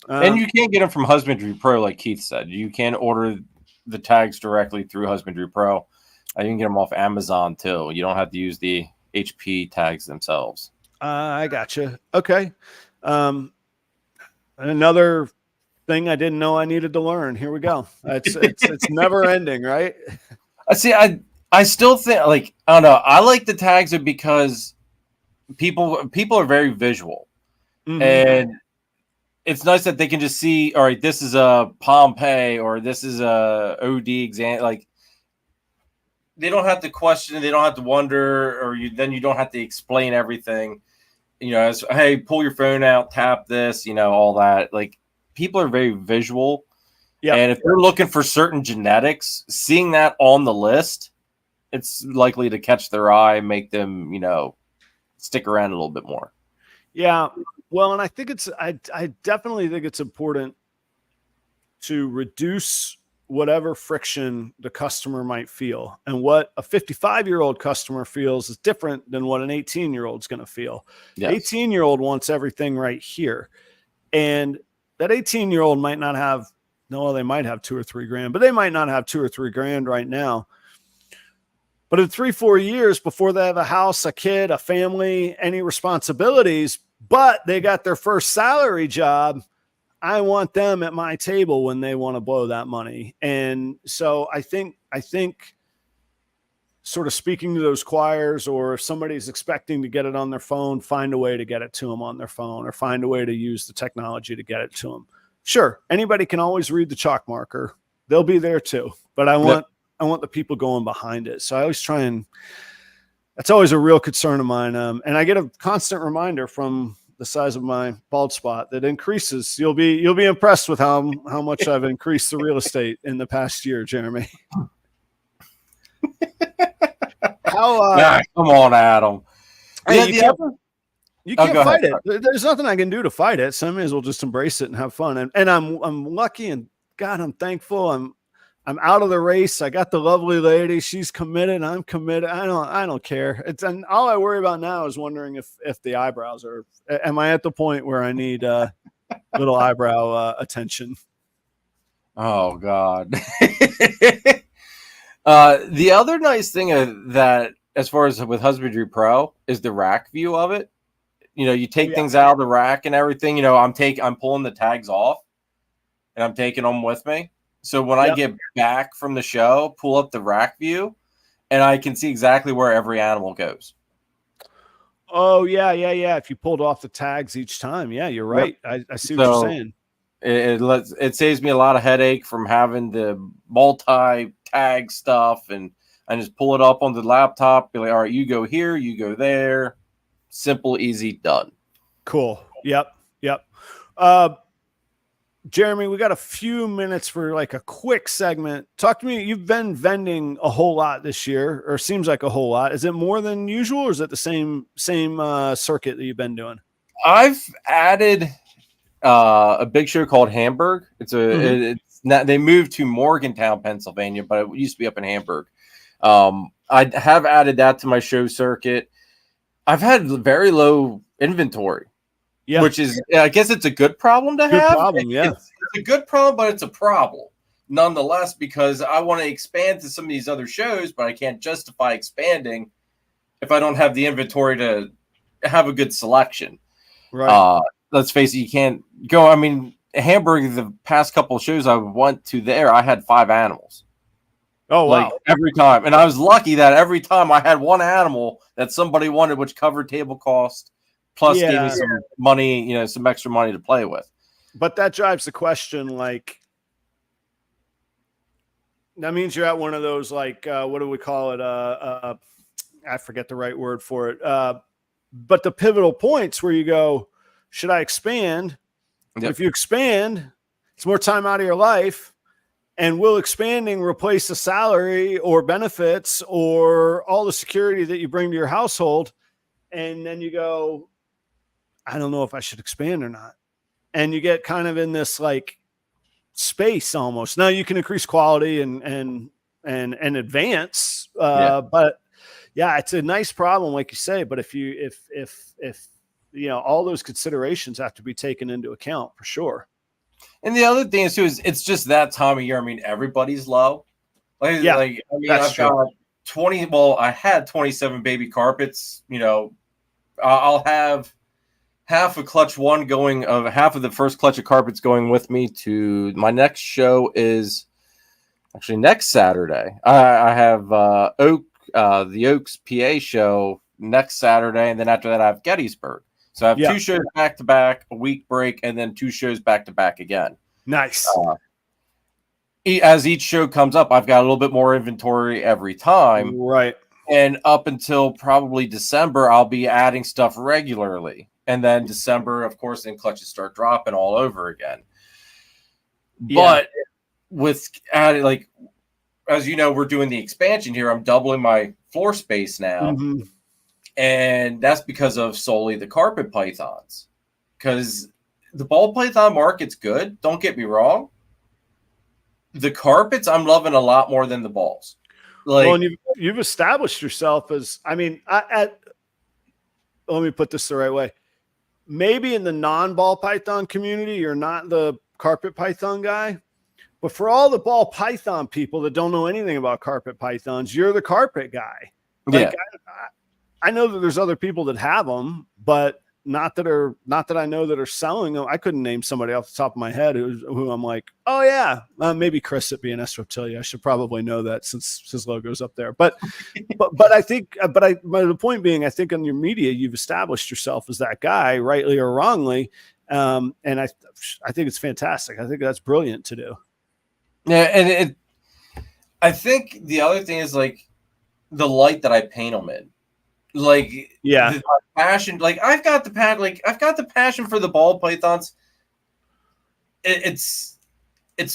and you can't get them from Husbandry Pro, like Keith said. You can order the tags directly through Husbandry Pro. You can get them off Amazon too. You don't have to use the HP tags themselves. I gotcha. Okay. Another thing I didn't know I needed to learn. Here we go. It's never ending, right? I still think, like, I don't know. I like the tags because people are very visual, and it's nice that they can just see, all right, this is a Pompeii or this is a OD exam. Like, they don't have to question, they don't have to wonder, or you don't have to explain everything. You know, as, hey, pull your phone out, tap this, all that. Like, people are very visual. Yeah. And if they're looking for certain genetics, seeing that on the list, it's likely to catch their eye, make them, stick around a little bit more. Yeah. Well, and I think I definitely think it's important to reduce whatever friction the customer might feel. And what a 55-year-old customer feels is different than what an 18-year-old is going to feel. Yes. 18-year-old wants everything right here. And that 18-year-old might not have, no, they might have $2 or $3 grand, but they might not have $2 or $3 grand right now. But in 3-4 years before they have a house, a kid, a family, any responsibilities, but they got their first salary job, I want them at my table when they want to blow that money. And so I think sort of speaking to those choirs, or if somebody's expecting to get it on their phone, find a way to get it to them on their phone, or find a way to use the technology to get it to them. Sure, anybody can always read the chalk marker. They'll be there too. But I want the people going behind it. So I always try, and that's always a real concern of mine. And I get a constant reminder from the size of my bald spot that increases. You'll be impressed with how much I've increased the real estate in the past year, Jeremy. Come on, Adam. Hey, you can't fight ahead. it. There's nothing I can do to fight it. So I may as well just embrace it and have fun. And I'm lucky, and God, I'm thankful. I'm out of the race. I got the lovely lady. She's committed. I'm committed. I don't care. And all I worry about now is wondering if the eyebrows are. Am I at the point where I need little eyebrow attention? Oh God. The other nice thing that, as far as with Husbandry Pro, is the rack view of it. You know, you take things out of the rack and everything. You know, I'm pulling the tags off, and I'm taking them with me. So when I get back from the show, pull up the rack view, and I can see exactly where every animal goes. Oh, yeah. If you pulled off the tags each time. Yeah, you're right. Yep. I see what you're saying. It saves me a lot of headache from having the multi-tag stuff, and I just pull it up on the laptop, be like, all right, you go here, you go there. Simple, easy, done. Cool. Yep. Jeremy, we got a few minutes for like a quick segment. Talk to me. You've been vending a whole lot this year, or seems like a whole lot. Is it more than usual, or is it the same circuit that you've been doing? I've added a big show called Hamburg. It's not, they moved to Morgantown, Pennsylvania, but it used to be up in Hamburg. I have added that to my show circuit. I've had very low inventory. Yeah, which is, I guess it's a good problem to have. It's a good problem, but it's a problem nonetheless, because I want to expand to some of these other shows, but I can't justify expanding if I don't have the inventory to have a good selection. Right. Let's face it, you can't go. I mean, Hamburg, the past couple of shows I went to there, I had 5 animals. Oh, wow. Like every time. And I was lucky that every time I had one animal that somebody wanted, which covered table cost. Plus, gave me some money, some extra money to play with. But that drives the question, like, that means you're at one of those, like, what do we call it? I forget the right word for it. But the pivotal points where you go, should I expand? Yep. If you expand, it's more time out of your life. And will expanding replace the salary or benefits or all the security that you bring to your household? And then you go, I don't know if I should expand or not. And you get kind of in this like space almost. Now you can increase quality and advance. But yeah, it's a nice problem, like you say. But if all those considerations have to be taken into account for sure. And the other thing is too, is it's just that time of year. I mean, everybody's low. I've got 20. Well, I had 27 baby carpets. I'll have half of clutch one going, half of the first clutch of carpets going with me to my next show is actually next Saturday. I have the Oaks PA show next Saturday, and then after that I have Gettysburg. So I have 2 shows back to back, a week break, and then 2 shows back to back again. Nice. As each show comes up, I've got a little bit more inventory every time. Right. And up until probably December, I'll be adding stuff regularly. And then December, of course, then clutches start dropping all over again. But with adding, like, as you know, we're doing the expansion here. I'm doubling my floor space now. Mm-hmm. And that's because of solely the carpet pythons. Because the ball python market's good. Don't get me wrong. The carpets I'm loving a lot more than the balls. Like, well, and you've established yourself as, I mean, let me put this the right way. Maybe in the non-ball python community, you're not the carpet python guy, but for all the ball python people that don't know anything about carpet pythons, you're the carpet guy. Like, I know that there's other people that have them, but not that I know that are selling them. I couldn't name somebody off the top of my head who I'm like, oh yeah, maybe Chris at B and S Reptilia. I should probably know that since his logo's up there. But I think, the point being, I think on your media, you've established yourself as that guy, rightly or wrongly. And I think it's fantastic. I think that's brilliant to do. Yeah. And I think the other thing is like the light that I paint them in. Like, yeah, the passion. Like, I've got the passion for the ball pythons. It's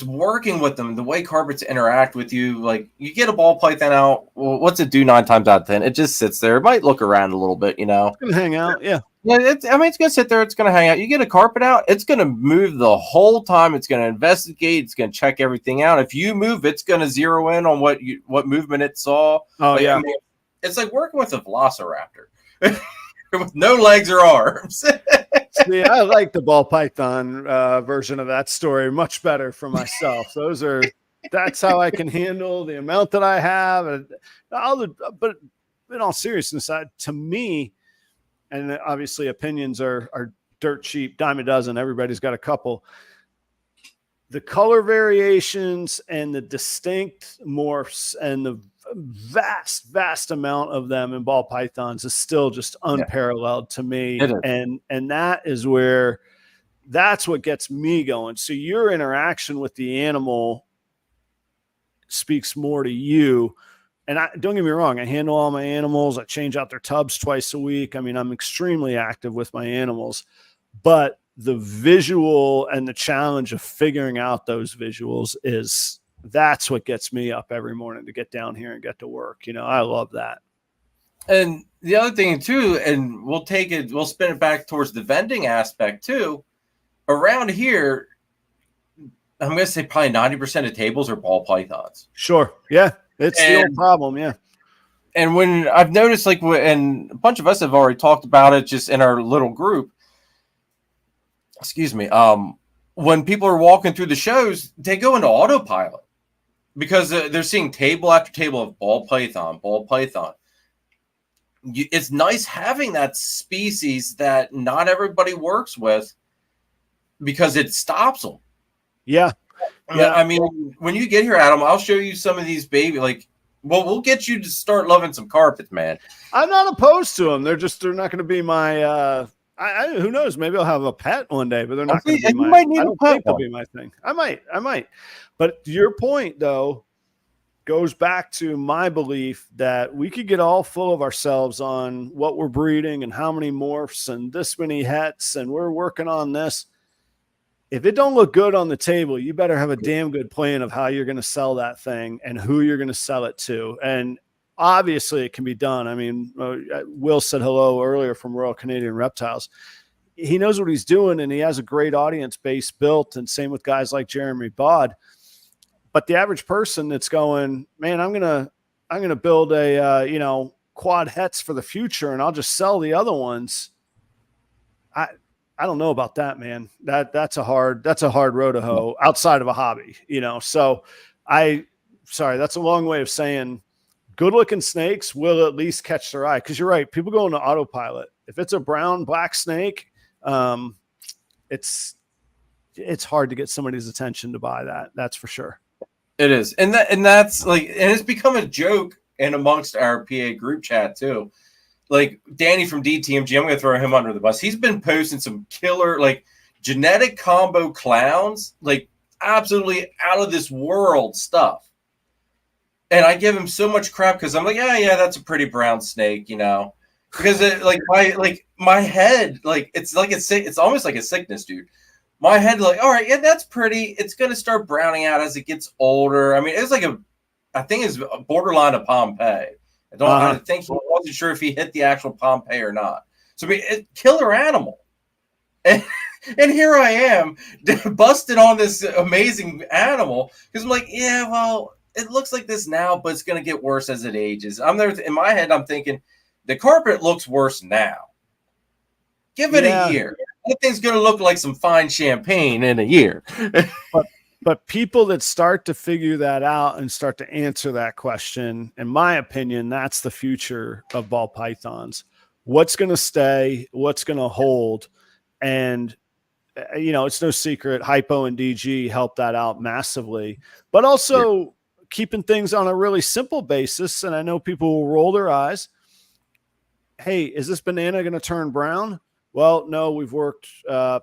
working with them. The way carpets interact with you. Like, you get a ball python out. Well, what's it do 9 times out of 10? It just sits there. It might look around a little bit, you know. It's gonna hang out. Yeah. Yeah, it's gonna sit there. It's gonna hang out. You get a carpet out. It's gonna move the whole time. It's gonna investigate. It's gonna check everything out. If you move, it's gonna zero in on what movement it saw. Oh, yeah. I mean, it's like working with a velociraptor with no legs or arms. See, I like the ball python version of that story much better for myself. That's how I can handle the amount that I have. But in all seriousness, to me, and obviously opinions are dirt cheap, dime a dozen. Everybody's got a couple. The color variations and the distinct morphs and the vast amount of them in ball pythons is still just unparalleled to me. And that's what gets me going. So your interaction with the animal speaks more to you. And don't get me wrong, I handle all my animals. I change out their tubs twice a week. I mean, I'm extremely active with my animals, but the visual and the challenge of figuring out those visuals that's what gets me up every morning to get down here and get to work. You know, I love that. And the other thing too, and we'll spin it back towards the vending aspect too. Around here, I'm going to say probably 90% of tables are ball pythons. Sure. Yeah. It's the old problem. Yeah. And when I've noticed, like, and a bunch of us have already talked about it just in our little group, excuse me. When people are walking through the shows, they go into autopilot because they're seeing table after table of ball python. It's nice having that species that not everybody works with because it stops them. Yeah. Yeah. I mean, when you get here, Adam, I'll show you some of these baby, like, well, we'll get you to start loving some carpets, man. I'm not opposed to them. They're not going to be my, who knows? Maybe I'll have a pet one day, but they're not going to be my. I don't think they'll be my thing. I might. But your point though goes back to my belief that we could get all full of ourselves on what we're breeding and how many morphs and this many hets and we're working on this. If it don't look good on the table, you better have a damn good plan of how you're going to sell that thing and who you're going to sell it to. And obviously it can be done. I mean, Will said hello earlier from Royal Canadian Reptiles. He knows what he's doing and he has a great audience base built, and same with guys like Jeremy Bod. But the average person that's going, man, I'm going to build a, quad hets for the future and I'll just sell the other ones. I don't know about that, man. That's a hard road to hoe outside of a hobby, So that's a long way of saying good looking snakes will at least catch their eye. Cause you're right. People go into autopilot. If it's a brown, black snake, it's hard to get somebody's attention to buy that. That's for sure. It is. And that's like, and it's become a joke in amongst our PA group chat too. Like Danny from DTMG, I'm going to throw him under the bus. He's been posting some killer, like genetic combo clowns, like absolutely out of this world stuff. And I give him so much crap because I'm like, yeah, that's a pretty brown snake, because my head, like it's almost like a sickness, dude. My head, like, all right, yeah, that's pretty. It's going to start browning out as it gets older. I mean, it's like I think it's borderline of Pompeii I think he wasn't sure if he hit the actual Pompeii or not. So, I mean, killer animal. And here I am busted on this amazing animal because I'm like, yeah, well, it looks like this now, but it's going to get worse as it ages. I'm there in my head. I'm thinking the carpet looks worse now. Give it a year. That thing's going to look like some fine champagne in a year. But people that start to figure that out and start to answer that question, in my opinion, that's the future of ball pythons. What's going to stay? What's going to hold? And you know, it's no secret hypo and DG helped that out massively, but also keeping things on a really simple basis. And I know people will roll their eyes. Hey, is this banana going to turn brown? Well, no, we've worked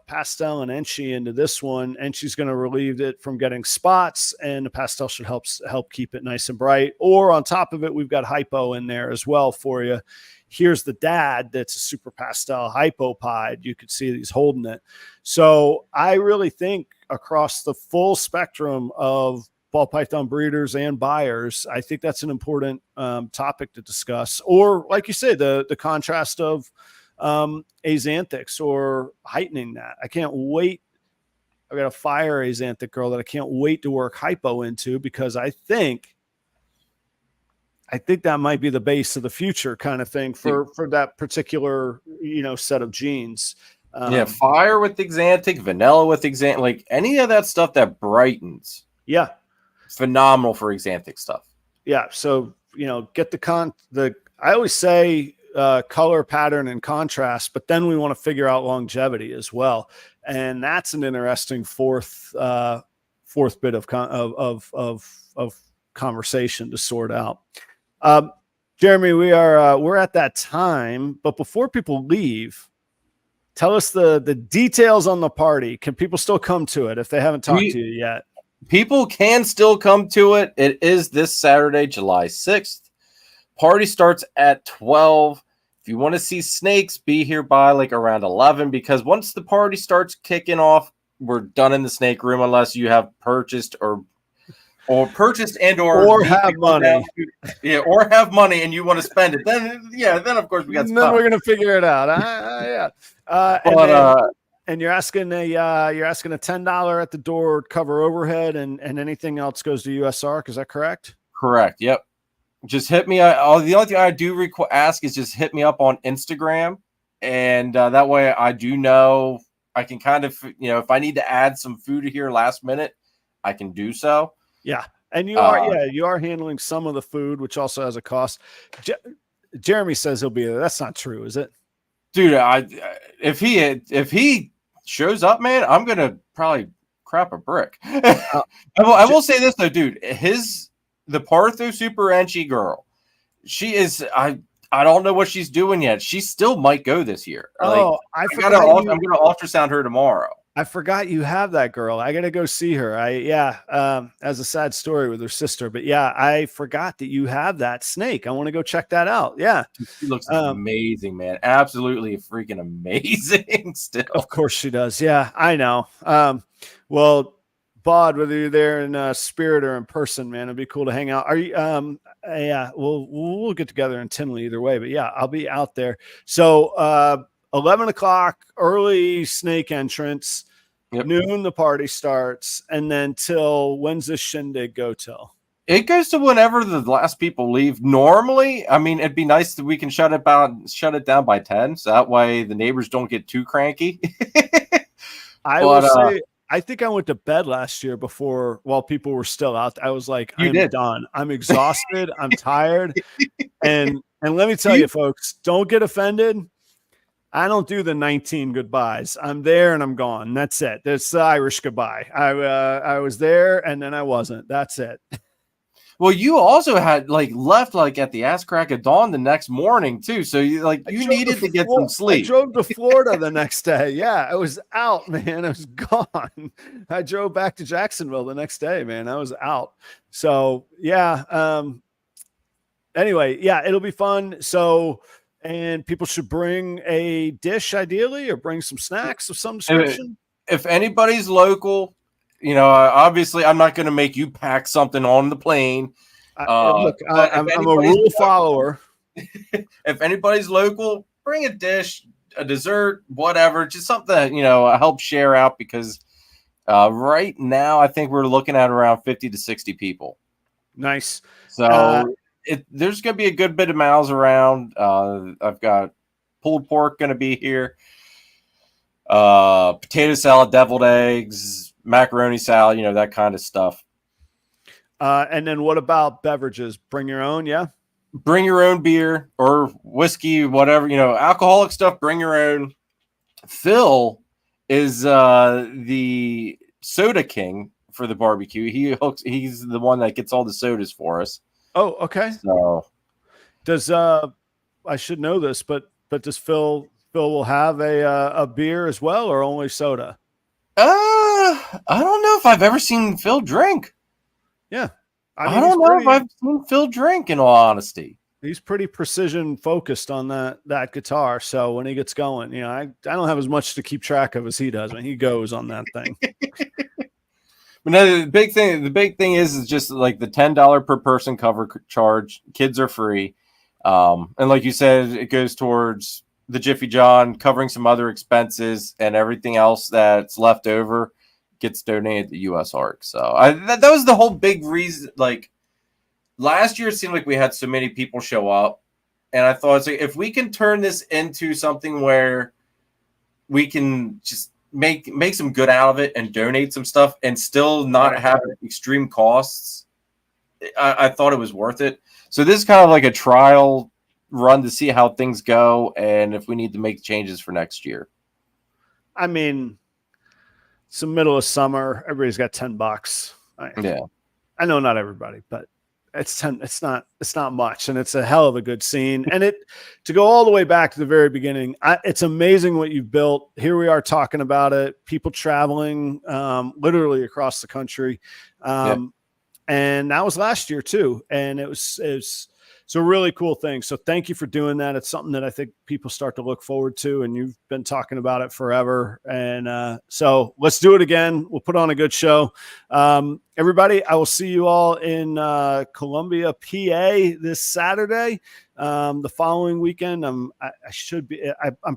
pastel and enchi into this one. Enchi's going to relieve it from getting spots, and the pastel should help keep it nice and bright. Or on top of it, we've got hypo in there as well for you. Here's the dad that's a super pastel hypopide. You could see he's holding it. So I really think across the full spectrum of ball python breeders and buyers, I think that's an important topic to discuss. Or like you say, the contrast of axanthics or heightening that. I can't wait. I've got a fire axanthic girl that I can't wait to work hypo into, because I think that might be the base of the future kind of thing for that particular, you know, set of genes. Fire with axanthic, vanilla with axanthic, like any of that stuff that brightens. Yeah. Phenomenal for axanthic stuff. Yeah. So, you know, get I always say color, pattern, and contrast, but then we want to figure out longevity as well. And that's an interesting fourth bit of conversation to sort out. Jeremy, we're at that time, but before people leave, tell us the details on the party. Can people still come to it if they haven't talked to you yet? People can still come to it. It is this Saturday, July 6th. Party starts at 12. If you want to see snakes, be here by like around 11, because once the party starts kicking off, we're done in the snake room unless you have purchased or have money. Or have money and you want to spend it. Then of course we got. Then we're gonna figure it out. And you're asking a $10 at the door cover overhead, and anything else goes to USR. Is that correct? Correct. Yep. Just hit me. The only thing I do ask is just hit me up on Instagram, and that way I do know I can kind of, you know, if I need to add some food here last minute, I can do so. Yeah. And you are handling some of the food, which also has a cost. Jeremy says he'll be there. That's not true, is it? Dude, if he shows up, man, I'm going to probably crap a brick. I will say this though, dude, the Partho Super Enchi girl, she is, I don't know what she's doing yet. She still might go this year. Oh, I'm going to ultrasound her tomorrow. I forgot you have that girl. I got to go see her. As a sad story with her sister, but yeah, I forgot that you have that snake. I want to go check that out. Yeah. She looks amazing, man. Absolutely freaking amazing still. Of course she does. Yeah, I know. Well, Bod, whether you're there in spirit or in person, man, it'd be cool to hang out. Are you, we'll get together in Tinley either way, but yeah, I'll be out there. So, 11 o'clock, early snake entrance, noon, the party starts. And then till when's this shindig go till? It goes to whenever the last people leave. Normally, I mean, it'd be nice that we can shut it down by 10. So that way the neighbors don't get too cranky. Will say, I think I went to bed last year while people were still out. I was like, I'm done. I'm exhausted. I'm tired. And let me tell you, folks, don't get offended. I don't do the 19 goodbyes. I'm there and I'm gone. That's it. That's the Irish goodbye. I was there and then I wasn't. That's it. Well, you also had left at the ass crack of dawn the next morning too. So you needed to get some sleep. I drove to Florida the next day. Yeah, I was out, man. I was gone. I drove back to Jacksonville the next day, man. I was out. So yeah. Anyway, yeah, it'll be fun. So, and people should bring a dish ideally, or bring some snacks of some description. If anybody's local, obviously I'm not going to make you pack something on the plane. Look, I'm a rule follower. If anybody's local, bring a dish, a dessert, whatever, just something that, help share out, because right now I think we're looking at around 50 to 60 people. Nice. So there's going to be a good bit of mouths around. I've got pulled pork going to be here, potato salad, deviled eggs, macaroni salad, that kind of stuff. And then what about beverages? Bring your own, yeah? Bring your own beer or whiskey, whatever, alcoholic stuff, bring your own. Phil is the soda king for the barbecue. He's the one that gets all the sodas for us. Oh, okay. So does I should know this, but does Phil will have a beer as well, or only soda? I don't know if I've ever seen Phil drink. Yeah. I don't know if I've seen Phil drink, in all honesty. He's pretty precision focused on that guitar. So when he gets going, I don't have as much to keep track of as he does when he goes on that thing. But no, the big thing is just like the $10 per person cover charge. Kids are free. And like you said, it goes towards the Jiffy John, covering some other expenses, and everything else that's left over gets donated to US Arc. So that was the whole big reason. Like last year, it seemed like we had so many people show up, and I thought, it's like, if we can turn this into something where we can just make some good out of it and donate some stuff and still not have extreme costs, I thought it was worth it. So this is kind of like a trial run to see how things go and if we need to make changes for next year. I mean, it's the middle of summer. Everybody's got $10. Yeah. I know not everybody, but it's 10. It's not much. And it's a hell of a good scene. And to go all the way back to the very beginning, it's amazing what you've built. Here we are talking about it, people traveling literally across the country. And that was last year too. And it's a really cool thing. So thank you for doing that. It's something that I think people start to look forward to, and you've been talking about it forever. And so let's do it again. We'll put on a good show. Everybody, I will see you all in Columbia, PA this Saturday. The following weekend, I'm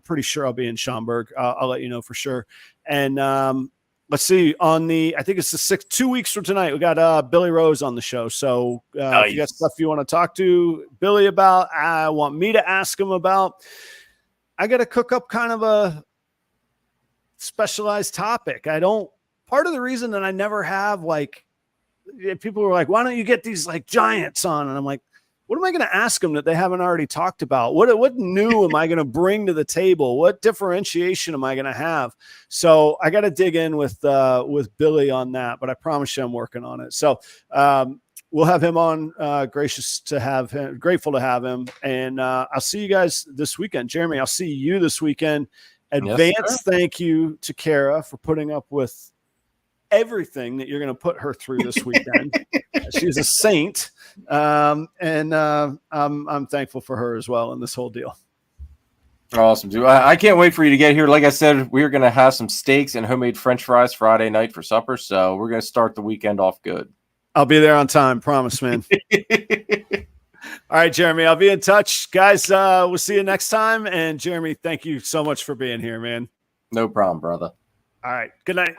pretty sure I'll be in Schaumburg. I'll let you know for sure. And let's see, I think it's the 2 weeks from tonight, we got Billy Rose on the show. So if you got stuff you want to talk to Billy about, I want me to ask him about, I got to cook up kind of a specialized topic. Part of the reason that I never have, like, people were like, why don't you get these like giants on? And I'm like, what am I going to ask them that they haven't already talked about? What new am I going to bring to the table? What differentiation am I going to have? So I got to dig in with Billy on that, but I promise you I'm working on it. So we'll have him on, grateful to have him. And I'll see you guys this weekend. Jeremy, I'll see you this weekend. Advance thank you to Kara for putting up with everything that you're going to put her through this weekend. She's a saint. I'm thankful for her as well in this whole deal. Awesome, dude. I can't wait for you to get here. Like I said, we're going to have some steaks and homemade French fries Friday night for supper. So we're going to start the weekend off good. I'll be there on time. Promise, man. All right, Jeremy, I'll be in touch. Guys, we'll see you next time. And Jeremy, thank you so much for being here, man. No problem, brother. All right. Good night.